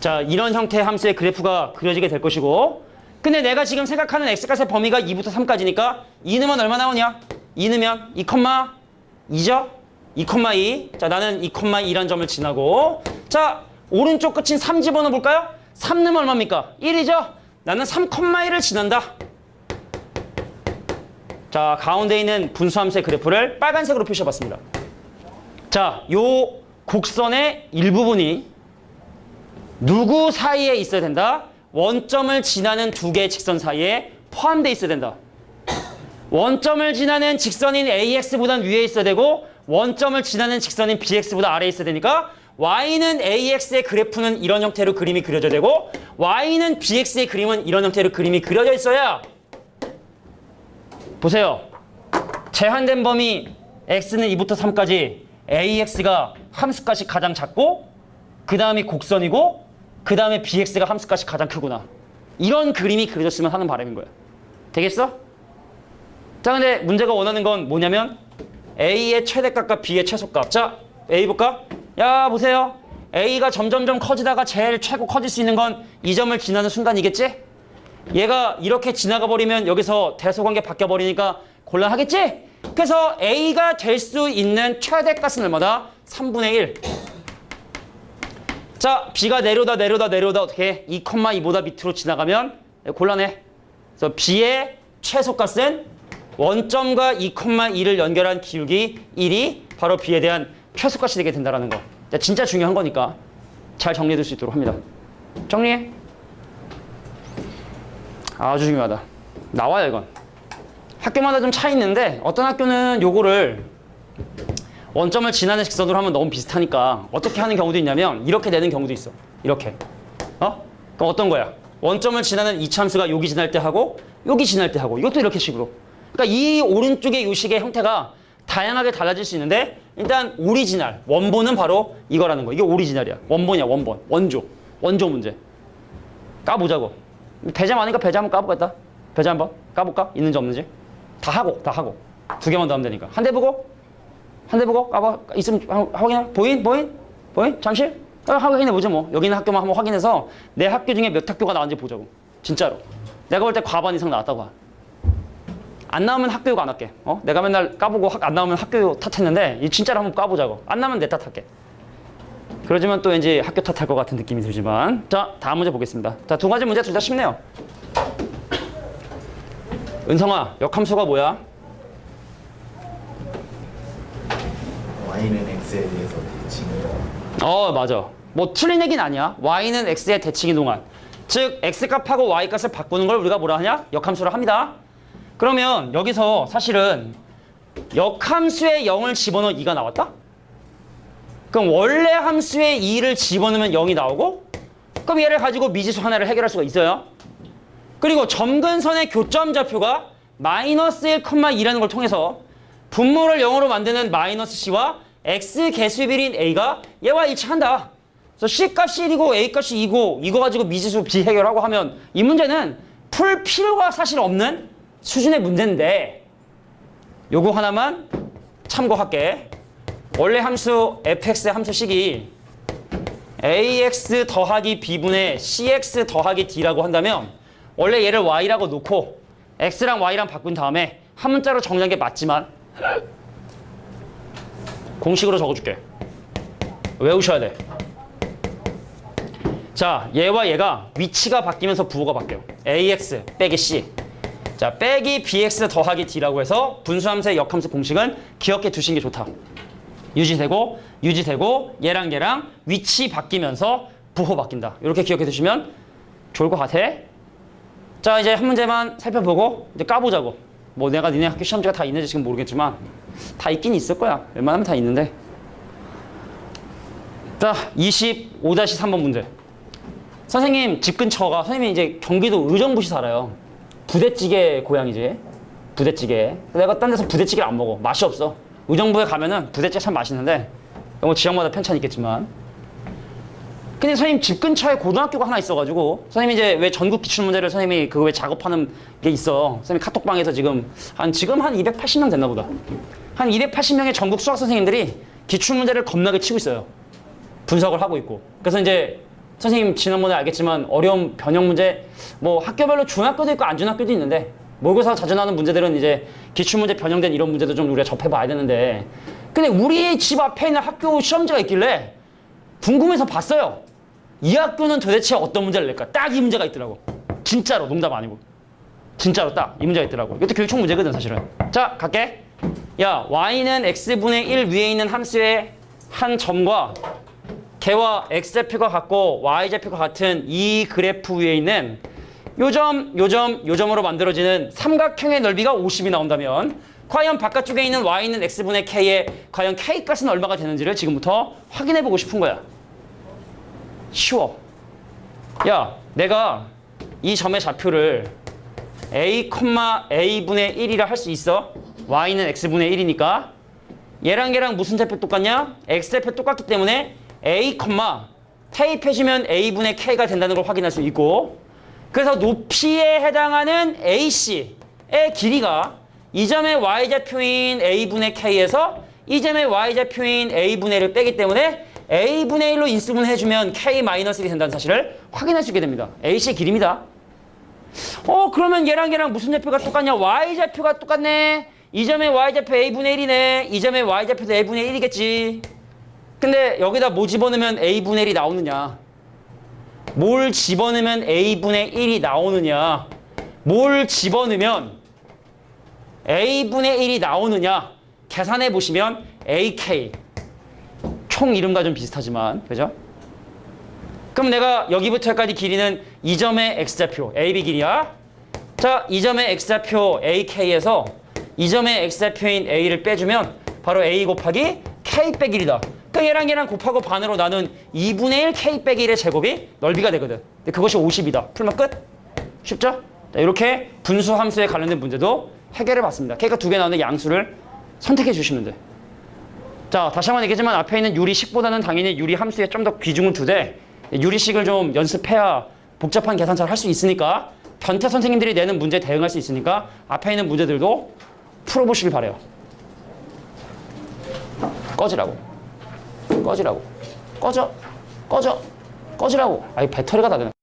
자 이런 형태의 함수의 그래프가 그려지게 될 것이고 근데 내가 지금 생각하는 X값의 범위가 2부터 3까지니까 2 넣으면 얼마 나오냐? 2 넣으면 2,2죠? 2,2. 자 나는 2,2란 점을 지나고 자 오른쪽 끝인 3 집어넣어 볼까요? 3 넣으면 얼마입니까? 1이죠? 나는 3,1을 지난다. 자 가운데 있는 분수함수의 그래프를 빨간색으로 표시해봤습니다. 자 요 곡선의 일부분이 누구 사이에 있어야 된다? 원점을 지나는 두 개의 직선 사이에 포함되어 있어야 된다. 원점을 지나는 직선인 AX보단 위에 있어야 되고 원점을 지나는 직선인 BX보다 아래에 있어야 되니까 Y는 AX의 그래프는 이런 형태로 그림이 그려져야 되고 Y는 BX의 그림은 이런 형태로 그림이 그려져 있어야 보세요. 제한된 범위 X는 2부터 3까지 AX가 함수값이 가장 작고 그 다음이 곡선이고 그 다음에 BX가 함수값이 가장 크구나. 이런 그림이 그려졌으면 하는 바람인 거야. 되겠어? 자 근데 문제가 원하는 건 뭐냐면 A의 최대값과 B의 최소값. 자 A 볼까? 야 보세요. A가 점점점 커지다가 제일 최고 커질 수 있는 건 이 점을 지나는 순간이겠지? 얘가 이렇게 지나가 버리면 여기서 대소관계 바뀌어 버리니까 곤란하겠지? 그래서 A가 될 수 있는 최대값은 얼마다? 3분의 1. 자, B가 내려오다 어떻게 2,2보다 밑으로 지나가면 곤란해. 그래서 B의 최소값은 원점과 2,2를 연결한 기울기 1이 바로 B에 대한 최소값이 되게 된다는 거. 진짜 중요한 거니까 잘 정리해둘 수 있도록 합니다. 정리해. 아주 중요하다. 나와요 이건. 학교마다 좀 차이 있는데 어떤 학교는 요거를 원점을 지나는 직선으로 하면 너무 비슷하니까 어떻게 하는 경우도 있냐면 이렇게 내는 경우도 있어. 이렇게. 그럼 어떤 거야? 원점을 지나는 이차함수가 여기 지날 때 하고 여기 지날 때 하고 이것도 이렇게 식으로. 그러니까 이 오른쪽의 요 식의 형태가 다양하게 달라질 수 있는데 일단 오리지널, 원본은 바로 이거라는 거. 이게 오리지널이야. 원본이야, 원본. 원조 문제. 까보자고. 배제 많으니까 배제 한번 까보겠다. 배제 한번 까볼까? 있는지 없는지. 다 하고. 두 개만 더 하면 되니까. 한 대 보고 까봐. 있으면 확인해. 보인? 잠시? 확인해보자 뭐. 여기 있는 학교만 한번 확인해서 내 학교 중에 몇 학교가 나왔는지 보자고. 진짜로. 내가 볼 때 과반 이상 나왔다고 봐. 안 나오면 학교 욕 안 할게. 내가 맨날 까보고 안 나오면 학교 탓했는데 진짜로 한번 까보자고. 안 나오면 내 탓할게. 그러지만 또 왠지 학교 탓할 것 같은 느낌이 들지만 자 다음 문제 보겠습니다. 자 두 가지 문제 둘 다 쉽네요. 은성아 역함수가 뭐야? Y는 X에 대해서 대칭이다. 맞아. 뭐 틀린 얘기는 아니야. Y는 X의 대칭인 동안 즉 X값하고 Y값을 바꾸는 걸 우리가 뭐라 하냐? 역함수라 합니다. 그러면 여기서 사실은 역함수에 0을 집어넣어 2가 나왔다? 그럼 원래 함수에 2를 집어넣으면 0이 나오고 그럼 얘를 가지고 미지수 하나를 해결할 수가 있어요. 그리고 점근선의 교점 좌표가 마이너스 1,2라는 걸 통해서 분모를 0으로 만드는 마이너스 C와 X 개수 비례인 A가 얘와 일치한다. 그래서 C값이 1이고 A값이 2고 이거 가지고 미지수 B 해결하고 하면 이 문제는 풀 필요가 사실 없는 수준의 문제인데 요거 하나만 참고할게. 원래 함수 fx의 함수식이 ax 더하기 b분의 cx 더하기 d라고 한다면 원래 얘를 y라고 놓고 x랑 y랑 바꾼 다음에 한 문자로 정리한 게 맞지만 공식으로 적어줄게. 외우셔야 돼. 자, 얘와 얘가 위치가 바뀌면서 부호가 바뀌어요. ax 빼기 c. 자, 빼기 bx 더하기 d라고 해서 분수함수의 역함수 공식은 기억해 두시는 게 좋다. 유지되고 얘랑 위치 바뀌면서 부호 바뀐다. 이렇게 기억해 두시면 좋을 것 같아. 자, 이제 한 문제만 살펴보고 이제 까보자고. 뭐 내가 니네 학교 시험지가 다 있는지 지금 모르겠지만 다 있긴 있을 거야. 웬만하면 다 있는데. 자, 25-3번 문제. 선생님 집 근처가 선생님이 이제 경기도 의정부시 살아요. 부대찌개 고향이지. 부대찌개. 내가 딴 데서 부대찌개를 안 먹어. 맛이 없어. 의정부에 가면은 부대찌개 참 맛있는데 뭐 지역마다 편차는 있겠지만 근데 선생님 집 근처에 고등학교가 하나 있어가지고 선생님 이제 왜 전국 기출문제를 선생님이 그거 왜 작업하는 게 있어. 선생님 카톡방에서 지금 한 280명 됐나 보다. 한 280명의 전국 수학 선생님들이 기출문제를 겁나게 치고 있어요. 분석을 하고 있고. 그래서 이제 선생님 지난번에 알겠지만 어려운 변형 문제 뭐 학교별로 좋은 학교도 있고 안 좋은 학교도 있는데 모의고사 자주 나오는 문제들은 이제 기출문제 변형된 이런 문제도 좀 우리가 접해봐야 되는데 근데 우리 집 앞에 있는 학교 시험지가 있길래 궁금해서 봤어요. 이 학교는 도대체 어떤 문제를 낼까? 딱 이 문제가 있더라고. 진짜로 농담 아니고. 진짜로 딱 이 문제가 있더라고. 이것도 교육청 문제거든 사실은. 자 갈게. 야 y는 x분의 1 위에 있는 함수의 한 점과 걔와 x좌표가 같고 y좌표가 같은 이 그래프 위에 있는 요점으로 만들어지는 삼각형의 넓이가 50이 나온다면 과연 바깥쪽에 있는 y는 x분의 k의 과연 k값은 얼마가 되는지를 지금부터 확인해보고 싶은 거야. 쉬워. 야, 내가 이 점의 좌표를 a분의 1이라 할 수 있어? y는 x분의 1이니까 얘랑 무슨 좌표 똑같냐? x좌표 똑같기 때문에 a, 대입해주면 a분의 k가 된다는 걸 확인할 수 있고 그래서 높이에 해당하는 AC의 길이가 이 점의 y좌표인 a분의 k에서 이 점의 y좌표인 a분의 1을 빼기 때문에 a분의 1로 인수분해해주면 k-1이 된다는 사실을 확인할 수 있게 됩니다. AC의 길이입니다. 그러면 얘랑 무슨 좌표가 똑같냐? y좌표가 똑같네. 이 점의 y좌표 a분의 1이네. 이 점의 y좌표도 a분의 1이겠지. 근데 여기다 뭐 집어넣으면 a분의 1이 나오느냐? 뭘 집어넣으면 a분의 1이 나오느냐? 뭘 집어넣으면 a분의 1이 나오느냐? 계산해 보시면 ak 총 이름과 좀 비슷하지만 그죠? 그럼 내가 여기부터 여기까지 길이는 이 점의 x좌표 ab 길이야. 자, 이 점의 x좌표 ak에서 이 점의 x좌표인 a를 빼주면 바로 a 곱하기 k 빼기 1이다. 그러니까 얘랑 곱하고 반으로 나눈 2분의 1 k 빼기 1의 제곱이 넓이가 되거든. 근데 그것이 50이다. 풀면 끝? 쉽죠? 자, 이렇게 분수 함수에 관련된 문제도 해결해 봤습니다. k가 2개 나오는 양수를 선택해 주시면 돼. 자, 다시 한번 얘기하지만 앞에 있는 유리식보다는 당연히 유리 함수에 좀 더 비중을 두되 유리식을 좀 연습해야 복잡한 계산 잘 할 수 있으니까 변태 선생님들이 내는 문제에 대응할 수 있으니까 앞에 있는 문제들도 풀어보시길 바래요. 꺼지라고. 꺼지라고. 꺼져. 꺼지라고. 아이 배터리가 다 되네.